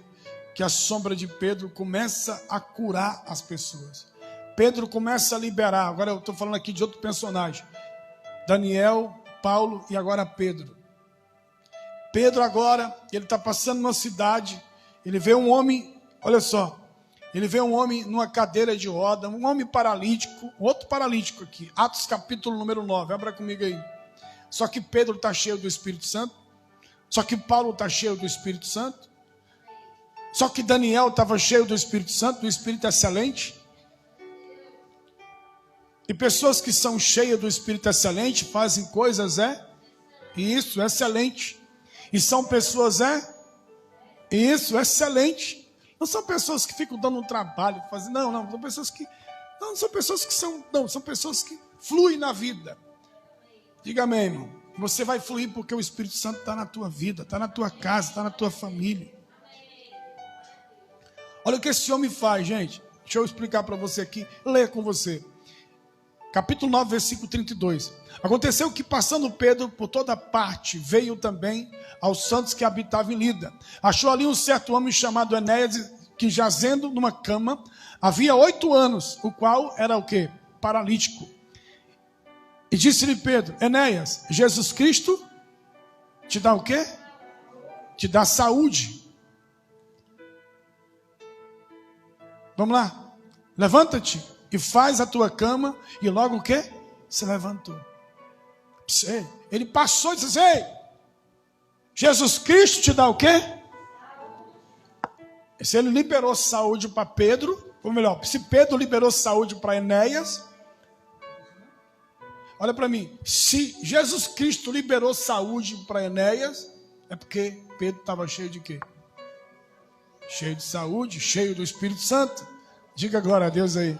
que a sombra de Pedro começa a curar as pessoas. Pedro começa a liberar. Agora eu estou falando aqui de outro personagem. Daniel, Paulo e agora Pedro. Pedro agora, ele está passando numa cidade, ele vê um homem, olha só, ele vê um homem numa cadeira de roda, um homem paralítico, outro paralítico aqui, Atos capítulo número 9, abra comigo aí. Só que Pedro está cheio do Espírito Santo, só que Paulo está cheio do Espírito Santo, só que Daniel estava cheio do Espírito Santo, do Espírito excelente. E pessoas que são cheias do Espírito excelente fazem coisas, isso, excelente. E são pessoas, isso, excelente. Não são pessoas que ficam dando um trabalho, fazendo, não, são pessoas que, são pessoas que fluem na vida. Diga amém, irmão. Você vai fluir porque o Espírito Santo está na tua vida, está na tua casa, está na tua família. Olha o que esse homem faz, gente. Deixa eu explicar para você aqui, ler com você. Capítulo 9, versículo 32. Aconteceu que, passando Pedro por toda parte, veio também aos santos que habitavam em Lida. Achou ali um certo homem chamado Enéas, que jazendo numa cama, havia 8 anos, o qual era o quê? Paralítico. E disse-lhe Pedro, Enéas, Jesus Cristo te dá o quê? Te dá saúde. Vamos lá, levanta-te e faz a tua cama. E logo o quê? Se levantou. Ele passou e disse, ei, Jesus Cristo te dá o quê? Se ele liberou saúde para Pedro, ou melhor, se Pedro liberou saúde para Enéas, olha para mim, se Jesus Cristo liberou saúde para Enéas, é porque Pedro estava cheio de quê? Cheio de saúde, cheio do Espírito Santo. Diga glória a Deus aí.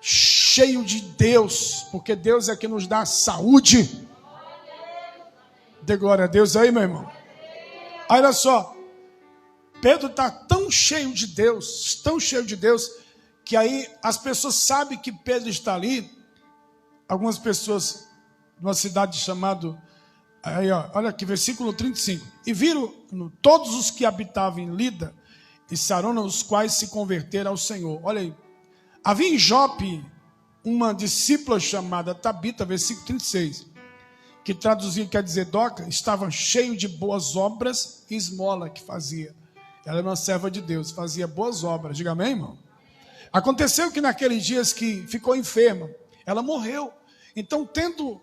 Cheio de Deus, porque Deus é que nos dá saúde. Dê glória a Deus aí, meu irmão. Olha só, Pedro está tão cheio de Deus, que aí as pessoas sabem que Pedro está ali. Algumas pessoas de uma cidade chamada, aí, ó, olha aqui, versículo 35. E viram todos os que habitavam em Lida e Sarona, os quais se converteram ao Senhor. Olha aí. Havia em Jope uma discípula chamada Tabita, versículo 36, que traduzido quer dizer Doca, estava cheio de boas obras e esmola que fazia. Ela era uma serva de Deus, fazia boas obras. Diga amém, irmão? Aconteceu que naqueles dias que ficou enferma, ela morreu. Então, tendo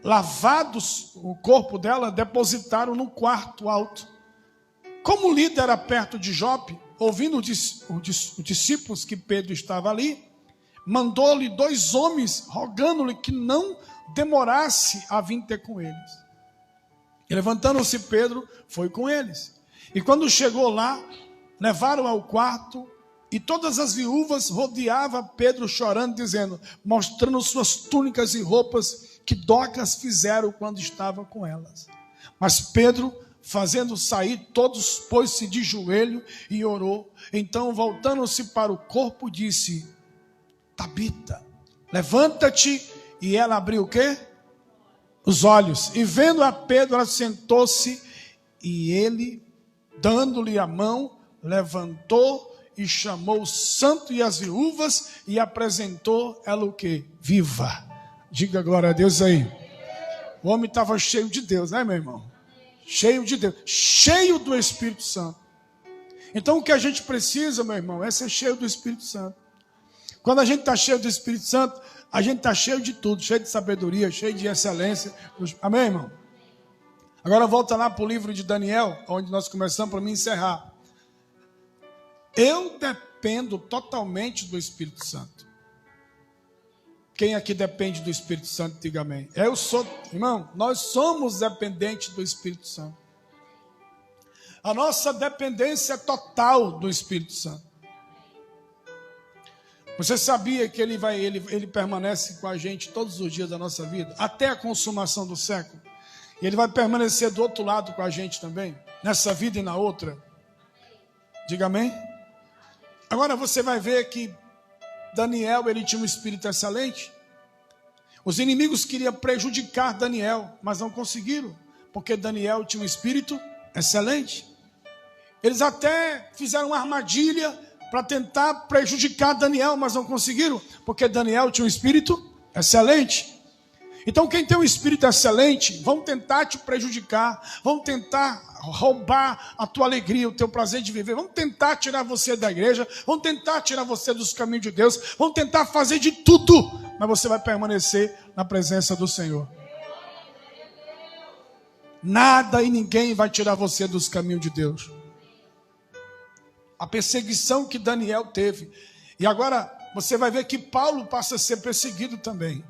lavado o corpo dela, depositaram no quarto alto. Como Lida era perto de Jope, ouvindo os discípulos que Pedro estava ali, mandou-lhe 2 homens, rogando-lhe que não demorasse a vir ter com eles. E levantando-se Pedro, foi com eles. E quando chegou lá, levaram ao quarto E todas as viúvas rodeavam Pedro chorando, dizendo, mostrando suas túnicas e roupas que Dorcas fizeram quando estava com elas. Mas Pedro, fazendo sair todos, pôs-se de joelho e orou. Então, voltando-se para o corpo, disse, Tabita, levanta-te. E ela abriu o quê? Os olhos. E vendo a Pedro, ela sentou-se e ele, dando-lhe a mão, levantou e chamou o santo e as viúvas e apresentou ela o quê? Viva. Diga glória a Deus aí. O homem estava cheio de Deus, né, meu irmão? Cheio de Deus, cheio do Espírito Santo. Então o que a gente precisa, meu irmão, é ser cheio do Espírito Santo. Quando a gente está cheio do Espírito Santo, a gente está cheio de tudo, cheio de sabedoria, cheio de excelência. Amém, irmão? Agora volta lá para o livro de Daniel, onde nós começamos, para me encerrar. Eu dependo totalmente do Espírito Santo. Quem aqui depende do Espírito Santo, diga amém. Eu sou, irmão, nós somos dependentes do Espírito Santo. A nossa dependência é total do Espírito Santo. Você sabia que ele permanece com a gente todos os dias da nossa vida, até a consumação do século? E ele vai permanecer do outro lado com a gente também, nessa vida e na outra. Diga amém. Agora você vai ver que Daniel, ele tinha um espírito excelente. Os inimigos queriam prejudicar Daniel, mas não conseguiram, porque Daniel tinha um espírito excelente. Eles até fizeram uma armadilha para tentar prejudicar Daniel, mas não conseguiram, porque Daniel tinha um espírito excelente. Então quem tem um espírito excelente, vão tentar te prejudicar, vão tentar roubar a tua alegria, o teu prazer de viver, vão tentar tirar você da igreja, vão tentar tirar você dos caminhos de Deus, vão tentar fazer de tudo, mas você vai permanecer na presença do Senhor. Nada e ninguém vai tirar você dos caminhos de Deus. A perseguição que Daniel teve. E agora você vai ver que Paulo passa a ser perseguido também,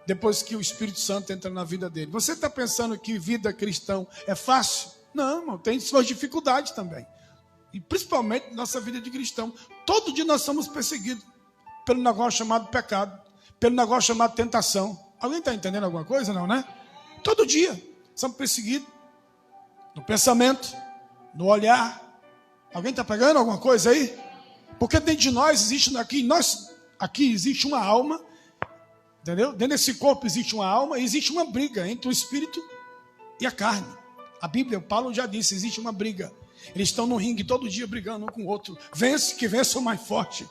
depois que o Espírito Santo entra na vida dele. Você está pensando que vida cristã é fácil? Não, irmão, tem suas dificuldades também. E principalmente nossa vida de cristão. Todo dia nós somos perseguidos pelo negócio chamado pecado, pelo negócio chamado tentação. Alguém está entendendo alguma coisa? Não, né? Todo dia somos perseguidos no pensamento, no olhar. Alguém está pegando alguma coisa aí? Porque dentro de nós existe aqui existe uma alma, entendeu? Dentro desse corpo existe uma alma e existe uma briga entre o espírito e a carne. A Bíblia, Paulo já disse, existe uma briga. Eles estão no ringue todo dia brigando um com o outro. Vence, que vença o mais forte.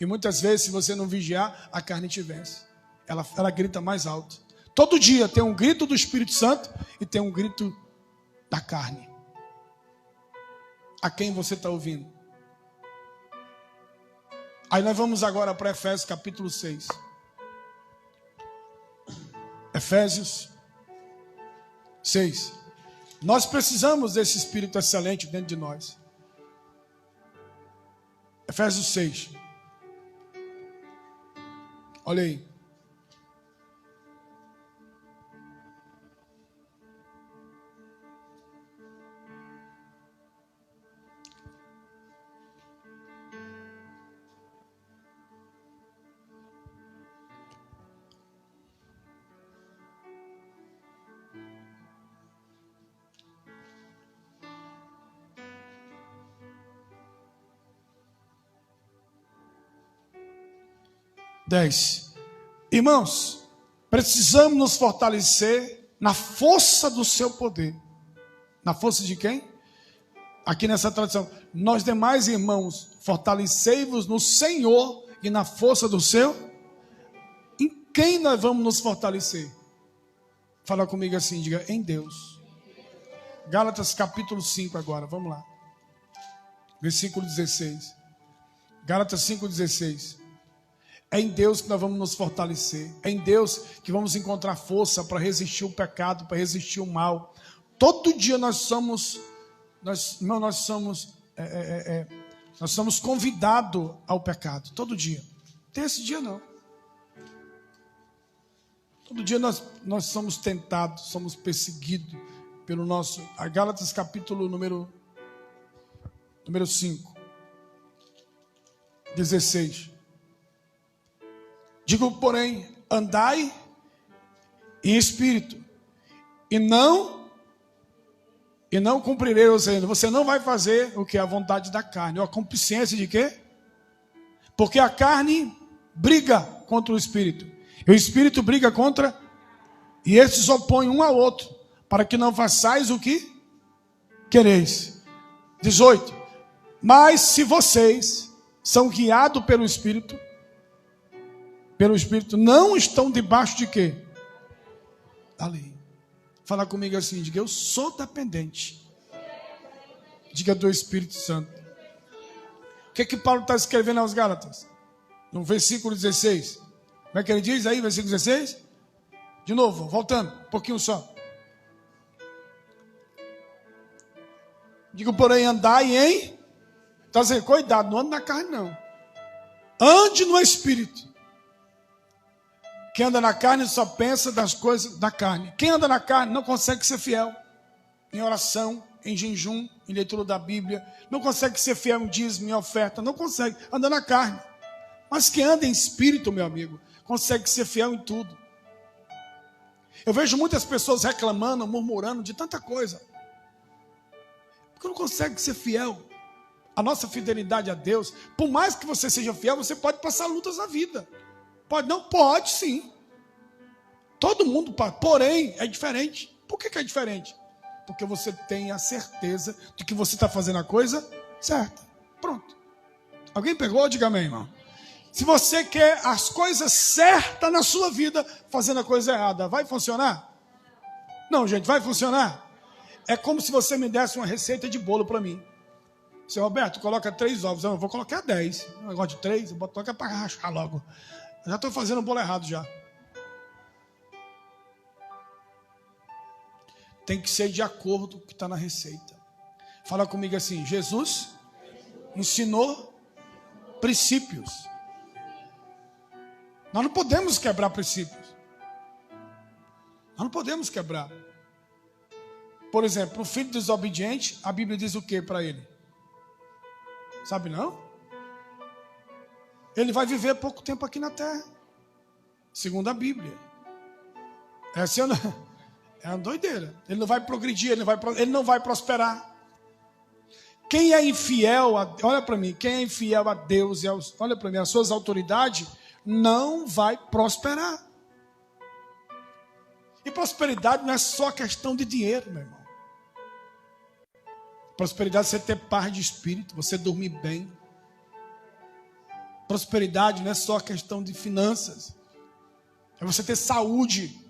E muitas vezes, se você não vigiar, a carne te vence. Ela grita mais alto. Todo dia tem um grito do Espírito Santo e tem um grito da carne. A quem você está ouvindo? Aí nós vamos agora para Efésios capítulo 6. Efésios 6. Nós precisamos desse Espírito excelente dentro de nós. Efésios 6. Olha aí. Irmãos, precisamos nos fortalecer na força do seu poder. Na força de quem? Aqui nessa tradução. Nós demais, irmãos, fortalecei-vos no Senhor e na força do seu. Em quem nós vamos nos fortalecer? Fala comigo assim, diga, em Deus. Gálatas capítulo 5 agora, vamos lá. Versículo 16. Gálatas 5,16. É em Deus que nós vamos nos fortalecer. É em Deus que vamos encontrar força para resistir o pecado, para resistir o mal. Todo dia nós somos convidados ao pecado. Todo dia. Não tem esse dia não. Todo dia nós somos tentados, somos perseguidos pelo nosso... A Gálatas capítulo número 5. 16. Digo, porém, andai em espírito, e não cumprirei, ou seja, você não vai fazer o que é a vontade da carne, ou a concupiscência de quê? Porque a carne briga contra o espírito, e o espírito briga contra, e estes se opõem um ao outro, para que não façais o que quereis. 18. Mas se vocês são guiados pelo espírito, não estão debaixo de quê? Da lei. Fala comigo assim, diga, eu sou dependente. Diga, do Espírito Santo. O que Paulo está escrevendo aos Gálatas? No versículo 16. Como é que ele diz aí, versículo 16? De novo, voltando, um pouquinho só. Digo, porém, andai em... Está dizendo, cuidado, não ande na carne não. Ande no Espírito. Quem anda na carne só pensa das coisas da carne. Quem anda na carne não consegue ser fiel em oração, em jejum, em leitura da Bíblia. Não consegue ser fiel em dízimo, em oferta. Não consegue, anda na carne. Mas quem anda em espírito, meu amigo, consegue ser fiel em tudo. Eu vejo muitas pessoas reclamando, murmurando de tanta coisa. Porque não consegue ser fiel. A nossa fidelidade a Deus, por mais que você seja fiel, você pode passar lutas na vida. Pode, não pode, sim. Todo mundo pode, porém é diferente. Por que é diferente? Porque você tem a certeza de que você está fazendo a coisa certa. Pronto. Alguém pegou? Diga amém, irmão. Se você quer as coisas certas na sua vida, fazendo a coisa errada, vai funcionar? Não, gente, vai funcionar? É como se você me desse uma receita de bolo para mim. Seu Roberto, coloca 3 ovos. Eu vou colocar 10. Um negócio de 3, eu boto para rachar logo. Já estou fazendo o bolo errado já. Tem que ser de acordo com o que está na receita. Fala comigo assim, Jesus ensinou princípios. Nós não podemos quebrar princípios. Nós não podemos quebrar. Por exemplo, o filho desobediente, a Bíblia diz o que para ele? Sabe não? Ele vai viver pouco tempo aqui na terra. Segundo a Bíblia. Essa é uma doideira. Ele não vai progredir, ele não vai prosperar. Quem é infiel, olha para mim, quem é infiel a Deus e olha para mim, as suas autoridades, não vai prosperar. E prosperidade não é só questão de dinheiro, meu irmão. Prosperidade é você ter paz de espírito, você dormir bem. Prosperidade não é só questão de finanças. É você ter saúde.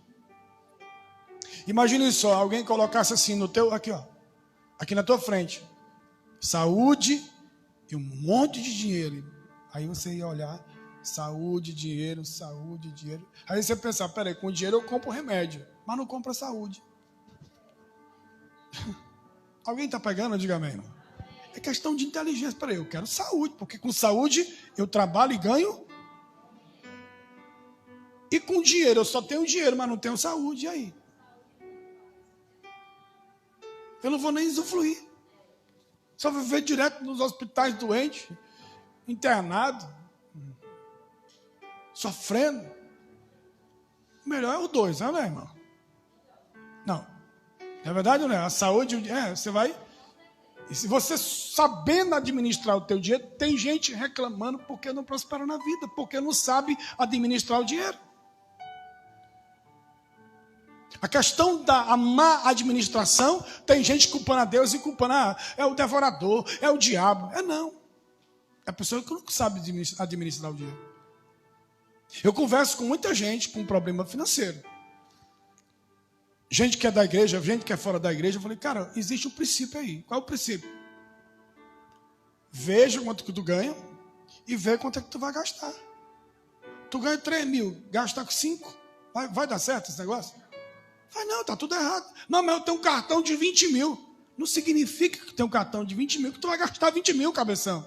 Imagine só, alguém colocasse assim no teu, aqui ó, aqui na tua frente, saúde e um monte de dinheiro. Aí você ia olhar, saúde, dinheiro. Aí você pensar, peraí, com dinheiro eu compro remédio, mas não compro a saúde. Alguém está pegando? Diga amém, irmão. É questão de inteligência. Peraí, eu quero saúde, porque com saúde eu trabalho e ganho. E com dinheiro, eu só tenho dinheiro, mas não tenho saúde, e aí? Eu não vou nem usufruir. Só vou viver direto nos hospitais doentes, internado, sofrendo. O melhor é o 2, não é, irmão? Não. É verdade ou não é? A saúde, você vai... E se você sabendo administrar o teu dinheiro, tem gente reclamando porque não prospera na vida, porque não sabe administrar o dinheiro. A questão da má administração, tem gente culpando a Deus e culpando, é o devorador, é o diabo. Não. É a pessoa que não sabe administrar o dinheiro. Eu converso com muita gente com problema financeiro. Gente que é da igreja, gente que é fora da igreja. Eu falei, cara, existe um princípio aí. Qual é o princípio? Veja quanto que tu ganha e vê quanto é que tu vai gastar. Tu ganha 3 mil, gasta 5. Vai dar certo esse negócio? Vai não, tá tudo errado. Não, mas eu tenho um cartão de 20 mil. Não significa que tem um cartão de 20 mil que tu vai gastar 20 mil, cabeção.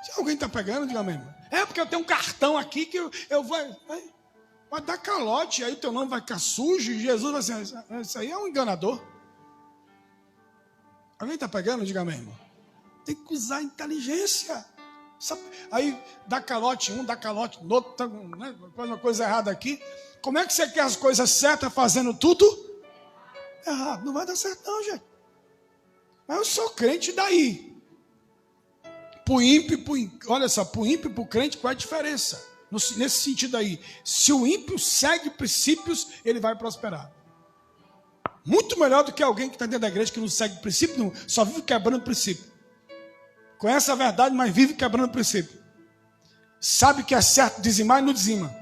Se alguém está pegando, diga mesmo. É porque eu tenho um cartão aqui que eu vou... Vai dar calote, aí o teu nome vai ficar sujo e Jesus vai ser... Isso aí é um enganador. Alguém está pegando? Diga amém, irmão. Tem que usar inteligência. Aí dá calote um, dá calote no outro, né? Faz uma coisa errada aqui. Como é que você quer as coisas certas fazendo tudo errado? Não vai dar certo não, gente. Mas eu sou crente daí. Pro ímpio, olha só, pro ímpio e pro crente, qual é a diferença? Nesse sentido aí, se o ímpio segue princípios, ele vai prosperar. Muito melhor do que alguém que está dentro da igreja que não segue princípio, só vive quebrando princípio. Conhece a verdade, mas vive quebrando princípio. Sabe que é certo dizimar e não dizima.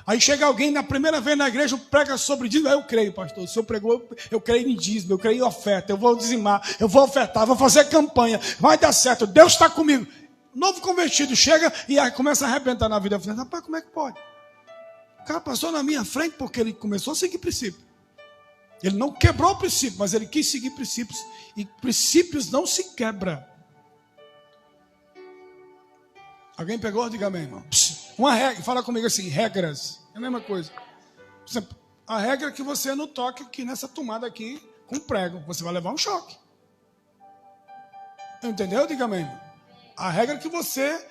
Aí chega alguém na primeira vez na igreja, prega sobre dízimo. Eu creio, pastor. O senhor pregou, eu creio em dízimo, eu creio em oferta. Eu vou dizimar, eu vou ofertar, vou fazer campanha. Vai dar certo, Deus está comigo. Novo convertido chega e aí começa a arrebentar na vida. Eu falei, rapaz, como é que pode? O cara passou na minha frente porque ele começou a seguir princípio. Ele não quebrou o princípio, mas ele quis seguir princípios. E princípios não se quebram. Alguém pegou? Diga amém, irmão. Uma regra, fala comigo assim, regras. É a mesma coisa. Por exemplo, a regra é que você não toque aqui nessa tomada aqui com prego. Você vai levar um choque. Entendeu? Diga amém, irmão. A regra é que você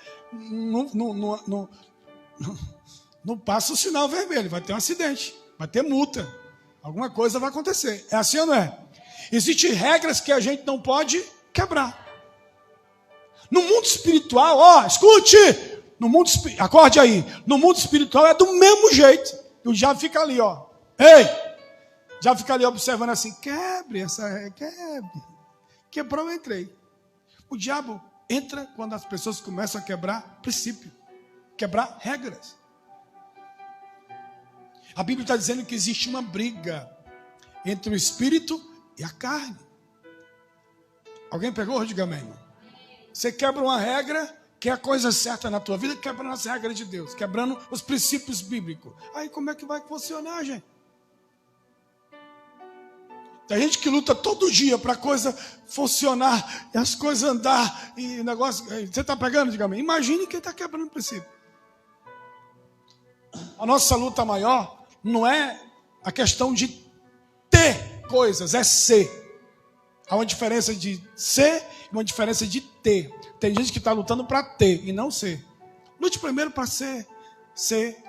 não passa o sinal vermelho. Vai ter um acidente. Vai ter multa. Alguma coisa vai acontecer. É assim ou não é? Existem regras que a gente não pode quebrar. No mundo espiritual, ó, escute! Acorde aí. No mundo espiritual é do mesmo jeito. O diabo fica ali, ó. Ei! O diabo fica ali observando assim. Quebre essa regra, quebre. Quebrou, eu entrei. O diabo entra quando as pessoas começam a quebrar princípio. Quebrar regras. A Bíblia está dizendo que existe uma briga entre o espírito e a carne. Alguém pegou? Diga amém, irmão. Você quebra uma regra, que é a coisa certa na tua vida, quebrando as regras de Deus, quebrando os princípios bíblicos. Aí como é que vai funcionar, gente? Tem gente que luta todo dia para a coisa funcionar, e as coisas andar, e o negócio... Você está pegando, diga amém? Imagine quem está quebrando o princípio. A nossa luta maior não é a questão de ter coisas, é ser. Há uma diferença de ser e uma diferença de ter. Tem gente que está lutando para ter e não ser. Lute primeiro para ser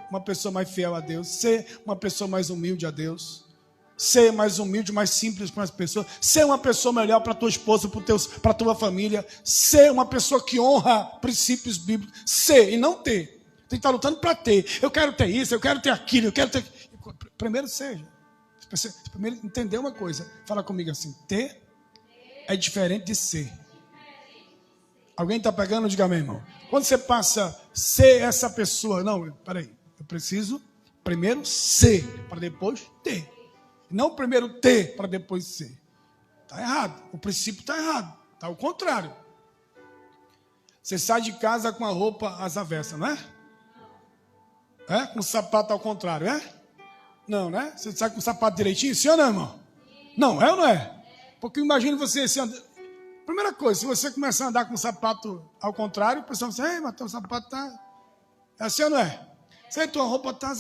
uma pessoa mais fiel a Deus, ser uma pessoa mais humilde a Deus, ser mais humilde, mais simples com as pessoas, ser uma pessoa melhor para tua esposa, para tua família, ser uma pessoa que honra princípios bíblicos, ser e não ter. Tem que estar lutando para ter. Eu quero ter isso, eu quero ter aquilo, eu quero ter... Primeiro seja. Primeiro entender uma coisa. Fala comigo assim, ter é diferente de ser. Alguém está pegando? Diga amém, irmão. Quando você passa a ser essa pessoa, não, peraí, eu preciso primeiro ser, para depois ter. Não primeiro ter, para depois ser. Está errado, o princípio está errado, está ao contrário. Você sai de casa com a roupa às avessas, não é? É? Com o sapato ao contrário, é? Não, né? Você sai com o sapato direitinho, sim ou não, irmão? Não, é ou não é? Porque imagine você assim, primeira coisa, se você começar a andar com o sapato ao contrário, o pessoal vai dizer, ei, mas teu sapato está... É assim ou não é? Se a tua roupa está...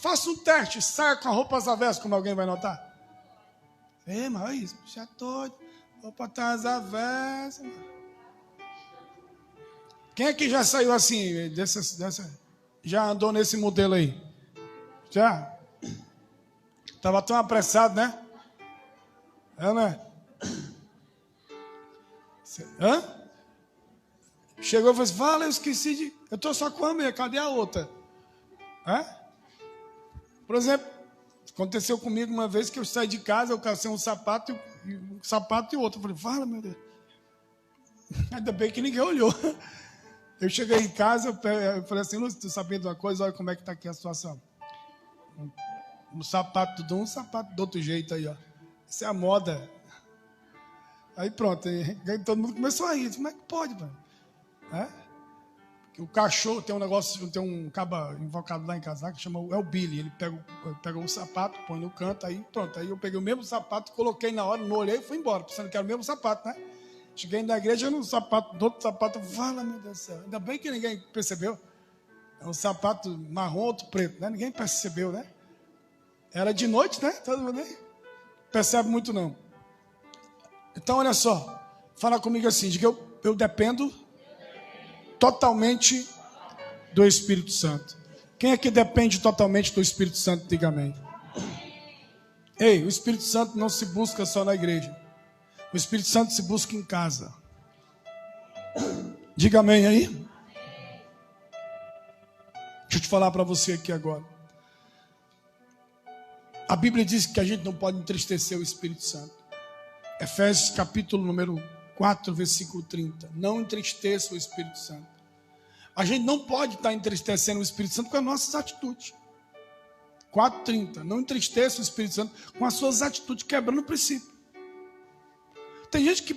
Faça um teste, saia com a roupa às avessas, como alguém vai notar. Ei, mas olha isso, bicho é doido, a roupa está às avessas. Quem é que já saiu assim, já andou nesse modelo aí? Já? Estava tão apressado, né? É, né? Hã? Chegou e falou assim, fala, eu esqueci de... Eu estou só com a meia, cadê a outra? É? Por exemplo, aconteceu comigo uma vez que eu saí de casa, eu calcei um sapato e outro. Eu falei, fala, meu Deus. Ainda bem que ninguém olhou. Eu cheguei em casa, eu falei assim, Lúcio, tu sabia de uma coisa? Olha como é que está aqui a situação. Um sapato de um sapato do outro jeito aí, ó. Isso é a moda. Aí pronto, aí todo mundo começou a rir. Como é que pode, mano? É? O cachorro tem um negócio, tem um caba invocado lá em casa que chama o Billy. Ele pega um sapato, põe no canto, aí pronto. Aí eu peguei o mesmo sapato, coloquei na hora, não olhei e fui embora, pensando que era o mesmo sapato, né? Cheguei na igreja no sapato, do outro sapato, fala, meu Deus do céu. Ainda bem que ninguém percebeu. É um sapato marrom, outro preto, né? Ninguém percebeu, né? Era de noite, né? Todo mundo nem percebe muito, não. Então, olha só. Fala comigo assim, diga, eu dependo totalmente do Espírito Santo. Quem é que depende totalmente do Espírito Santo? Diga amém. Ei, o Espírito Santo não se busca só na igreja. O Espírito Santo se busca em casa. Diga amém aí. Deixa eu te falar para você aqui agora. A Bíblia diz que a gente não pode entristecer o Espírito Santo. Efésios capítulo número 4, versículo 30. Não entristeça o Espírito Santo. A gente não pode estar entristecendo o Espírito Santo com as nossas atitudes. 4:30. Não entristeça o Espírito Santo com as suas atitudes, quebrando o princípio. Tem gente que,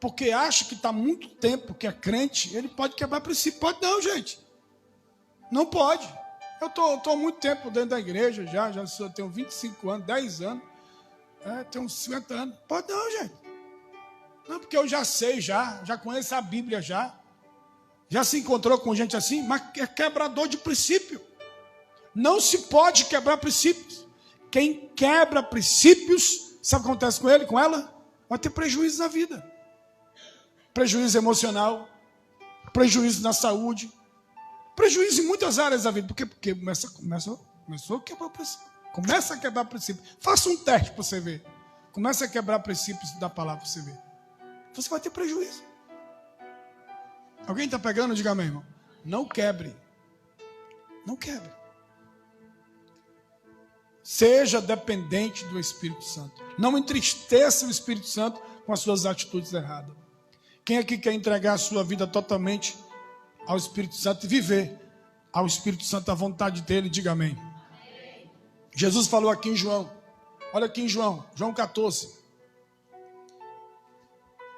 porque acha que está há muito tempo que é crente, ele pode quebrar princípio. Pode não, gente. Não pode. Eu estou há muito tempo dentro da igreja, já tenho 25 anos, 10 anos, tenho uns 50 anos. Pode não, gente. Não, porque eu já sei, já conheço a Bíblia, já se encontrou com gente assim, mas é quebrador de princípio. Não se pode quebrar princípios. Quem quebra princípios, sabe o que acontece com ele, com ela? Vai ter prejuízo na vida. Prejuízo emocional, prejuízo na saúde, prejuízo em muitas áreas da vida. Porque começou a quebrar princípio. Começa a quebrar princípios. Faça um teste para você ver. Começa a quebrar princípios da palavra para você ver. Você vai ter prejuízo. Alguém está pegando? Diga amém, irmão. Não quebre. Não quebre. Seja dependente do Espírito Santo. Não entristeça o Espírito Santo com as suas atitudes erradas. Quem aqui quer entregar a sua vida totalmente ao Espírito Santo e viver ao Espírito Santo a vontade dele? Diga amém. Jesus falou aqui em João. Olha aqui em João 14.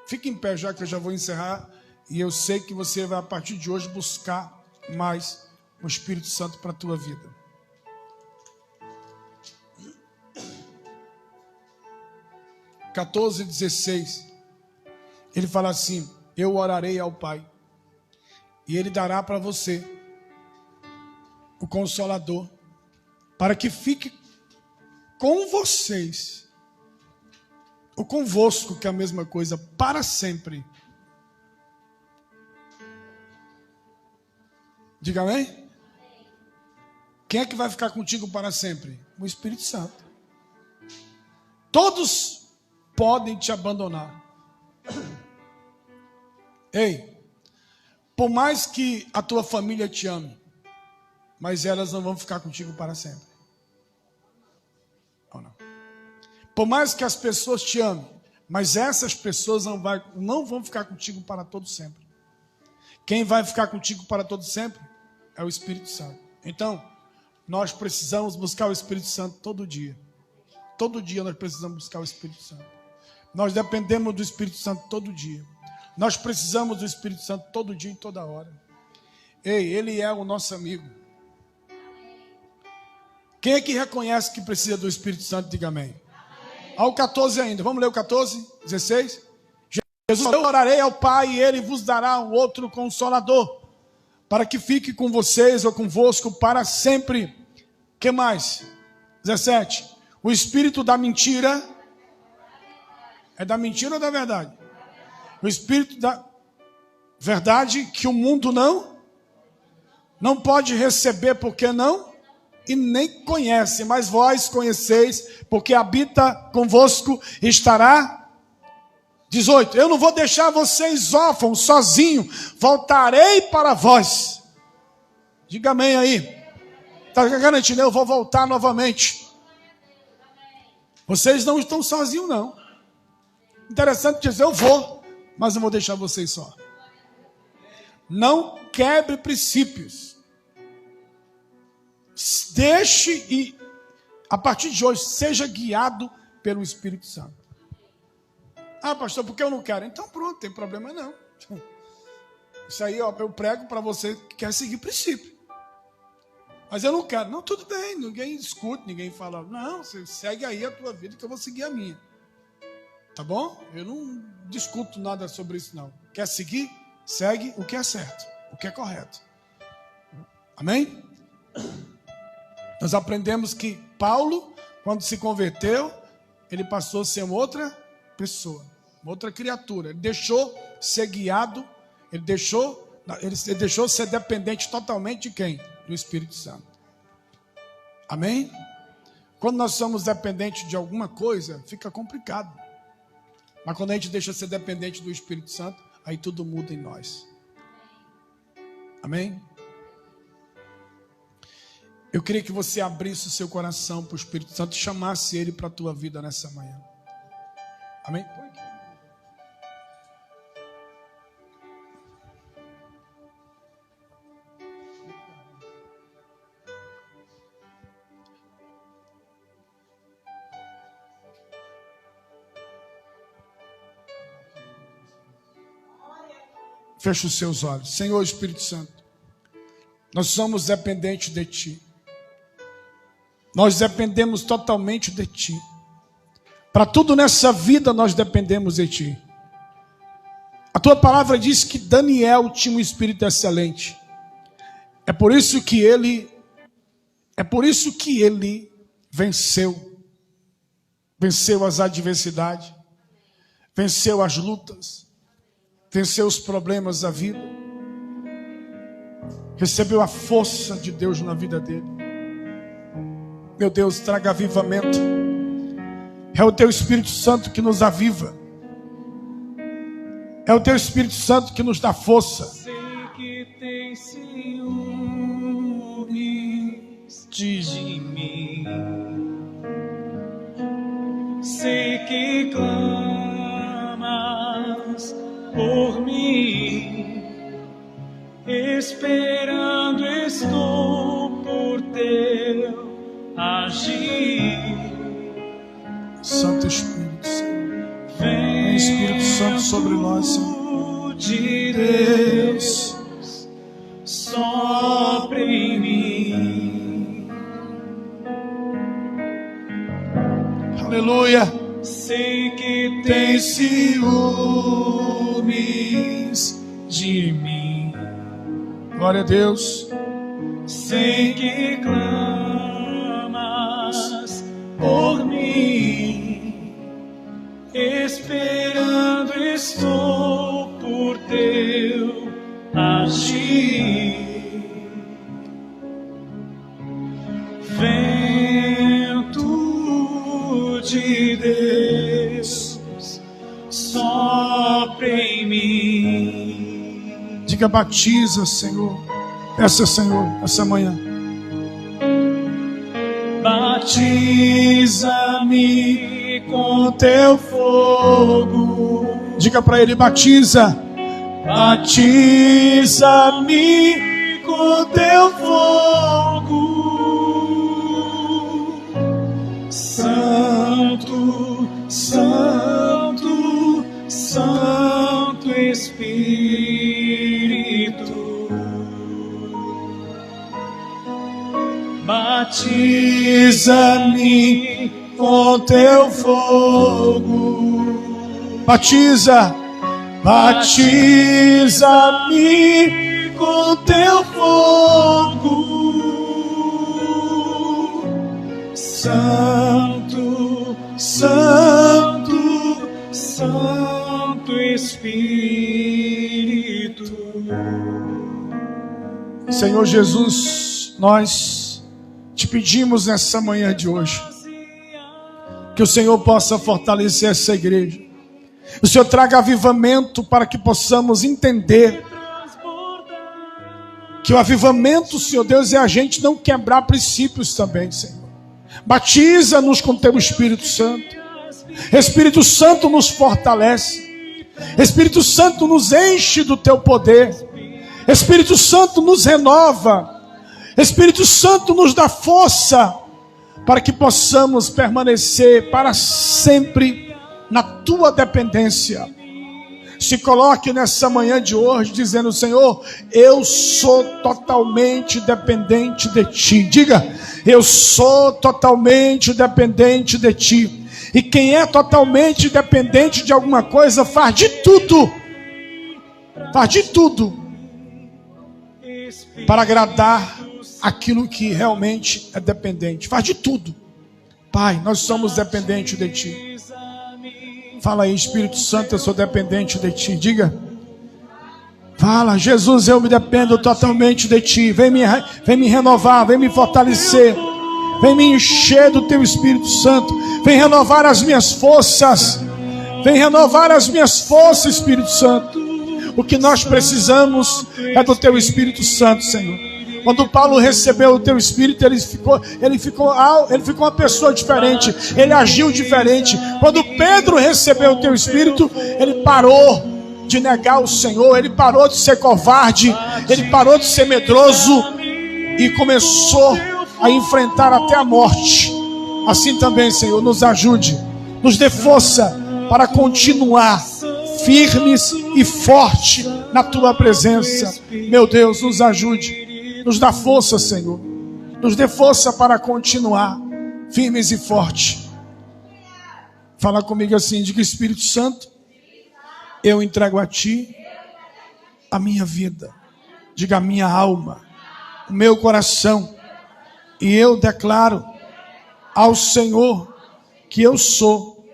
Fique em pé já que eu já vou encerrar. E eu sei que você vai a partir de hoje buscar mais o Espírito Santo para a tua vida. (14, 16) ele fala assim: eu orarei ao Pai e Ele dará para você o Consolador, para que fique com vocês, ou convosco, que é a mesma coisa, para sempre. Diga amém? Quem é que vai ficar contigo para sempre? O Espírito Santo. Todos podem te abandonar. Ei, por mais que a tua família te ame, mas elas não vão ficar contigo para sempre. Ou não? Por mais que as pessoas te amem, mas essas pessoas não vão ficar contigo para todo sempre. Quem vai ficar contigo para todo sempre é o Espírito Santo. Então, nós precisamos buscar o Espírito Santo todo dia. Todo dia nós precisamos buscar o Espírito Santo. Nós dependemos do Espírito Santo todo dia. Nós precisamos do Espírito Santo todo dia e toda hora. Ei, Ele é o nosso amigo. Quem é que reconhece que precisa do Espírito Santo? Diga amém. Ao 14 ainda. Vamos ler o 14, 16. Jesus falou: eu orarei ao Pai e Ele vos dará um outro Consolador, para que fique com vocês ou convosco para sempre. Que mais? 17. O espírito da mentira. É da mentira ou da verdade? O espírito da verdade que o mundo não pode receber, porque não e nem conhece, mas vós conheceis, porque habita convosco e estará. 18. Eu não vou deixar vocês órfãos, sozinhos, voltarei para vós. Diga amém aí. Está garantindo? Eu vou voltar novamente. Vocês não estão sozinhos, não. Interessante dizer, eu vou, mas não vou deixar vocês só. Não quebre princípios. Deixe e, a partir de hoje, seja guiado pelo Espírito Santo. Ah, pastor, porque eu não quero? Então pronto, não tem problema não. Isso aí, ó, eu prego para você que quer seguir princípio. Mas eu não quero. Não, tudo bem, ninguém discute, ninguém fala. Não, você segue aí a tua vida que eu vou seguir a minha. Tá bom? Eu não discuto nada sobre isso não. Quer seguir? Segue o que é certo, o que é correto. Amém? Nós aprendemos que Paulo, quando se converteu, ele passou a ser outra pessoa. uma outra criatura. Ele deixou ser guiado, ele deixou ser dependente totalmente de quem? Do Espírito Santo. Amém? Quando nós somos dependentes de alguma coisa, fica complicado. Mas quando a gente deixa ser dependente do Espírito Santo, aí tudo muda em nós. Amém? Eu queria que você abrisse o seu coração para o Espírito Santo e chamasse ele para a tua vida nessa manhã. Amém? Feche os seus olhos. Senhor Espírito Santo, nós somos dependentes de Ti. Nós dependemos totalmente de Ti. Para tudo nessa vida nós dependemos de Ti. A Tua palavra diz que Daniel tinha um espírito excelente. É por isso que ele venceu as adversidades, venceu as lutas, venceu os problemas da vida, recebeu a força de Deus na vida dele. Meu Deus, traga avivamento. É o Teu Espírito Santo que nos aviva. É o Teu Espírito Santo que nos dá força. Sei que tem ciúmes de mim. Sei que clamas por mim. Esperando estou por Teu agir. Santo Espírito Santo, vem Espírito Santo sobre nós, Senhor. De Deus, sopra em mim. Aleluia. Sei que tem ciúmes de mim. Glória a Deus. Sei que clamas por mim, esperando estou por Teu agir. Vento de Deus, sopra em mim. Diga, batiza, Senhor. Peça, Senhor, essa manhã. Batiza-me com Teu fogo. Diga para Ele, batiza. Batiza-me com Teu fogo. Santo, Santo, Santo Espírito. Batiza-me com Teu fogo. Batiza. Batiza-me com Teu fogo. Santo, Santo, Santo Espírito. Senhor Jesus, nós Te pedimos nessa manhã de hoje que o Senhor possa fortalecer essa igreja. O Senhor traga avivamento para que possamos entender que o avivamento, Senhor Deus, é a gente não quebrar princípios também, Senhor. Batiza-nos com Teu Espírito Santo. Espírito Santo nos fortalece. Espírito Santo nos enche do Teu poder. Espírito Santo nos renova. Espírito Santo nos dá força para que possamos permanecer para sempre na Tua dependência. Se coloque nessa manhã de hoje dizendo: Senhor, eu sou totalmente dependente de Ti. Diga: eu sou totalmente dependente de Ti. E quem é totalmente dependente de alguma coisa faz de tudo para agradar aquilo que realmente é dependente. Faz de tudo. Pai, nós somos dependentes de Ti. Fala aí, Espírito Santo, eu sou dependente de Ti. Diga. Fala, Jesus, eu me dependo totalmente de Ti. Vem me renovar, vem me fortalecer. Vem me encher do Teu Espírito Santo. Vem renovar as minhas forças. Vem renovar as minhas forças, Espírito Santo. O que nós precisamos é do Teu Espírito Santo, Senhor. Quando Paulo recebeu o Teu Espírito, ele ficou uma pessoa diferente. Ele agiu diferente. Quando Pedro recebeu o Teu Espírito, ele parou de negar o Senhor. Ele parou de ser covarde. Ele parou de ser medroso. E começou a enfrentar até a morte. Assim também, Senhor, nos ajude. Nos dê força para continuar firmes e fortes na Tua presença. Meu Deus, nos ajude. Nos dá força, Senhor. Nos dê força para continuar firmes e fortes. Fala comigo assim, diga: Espírito Santo, eu entrego a Ti a minha vida. Diga: a minha alma, o meu coração. E eu declaro ao Senhor que eu sou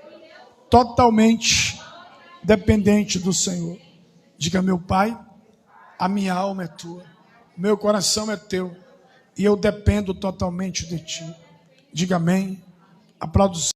totalmente dependente do Senhor. Diga: meu Pai, a minha alma é Tua. Meu coração é Teu. E eu dependo totalmente de Ti. Diga amém. Aplausos.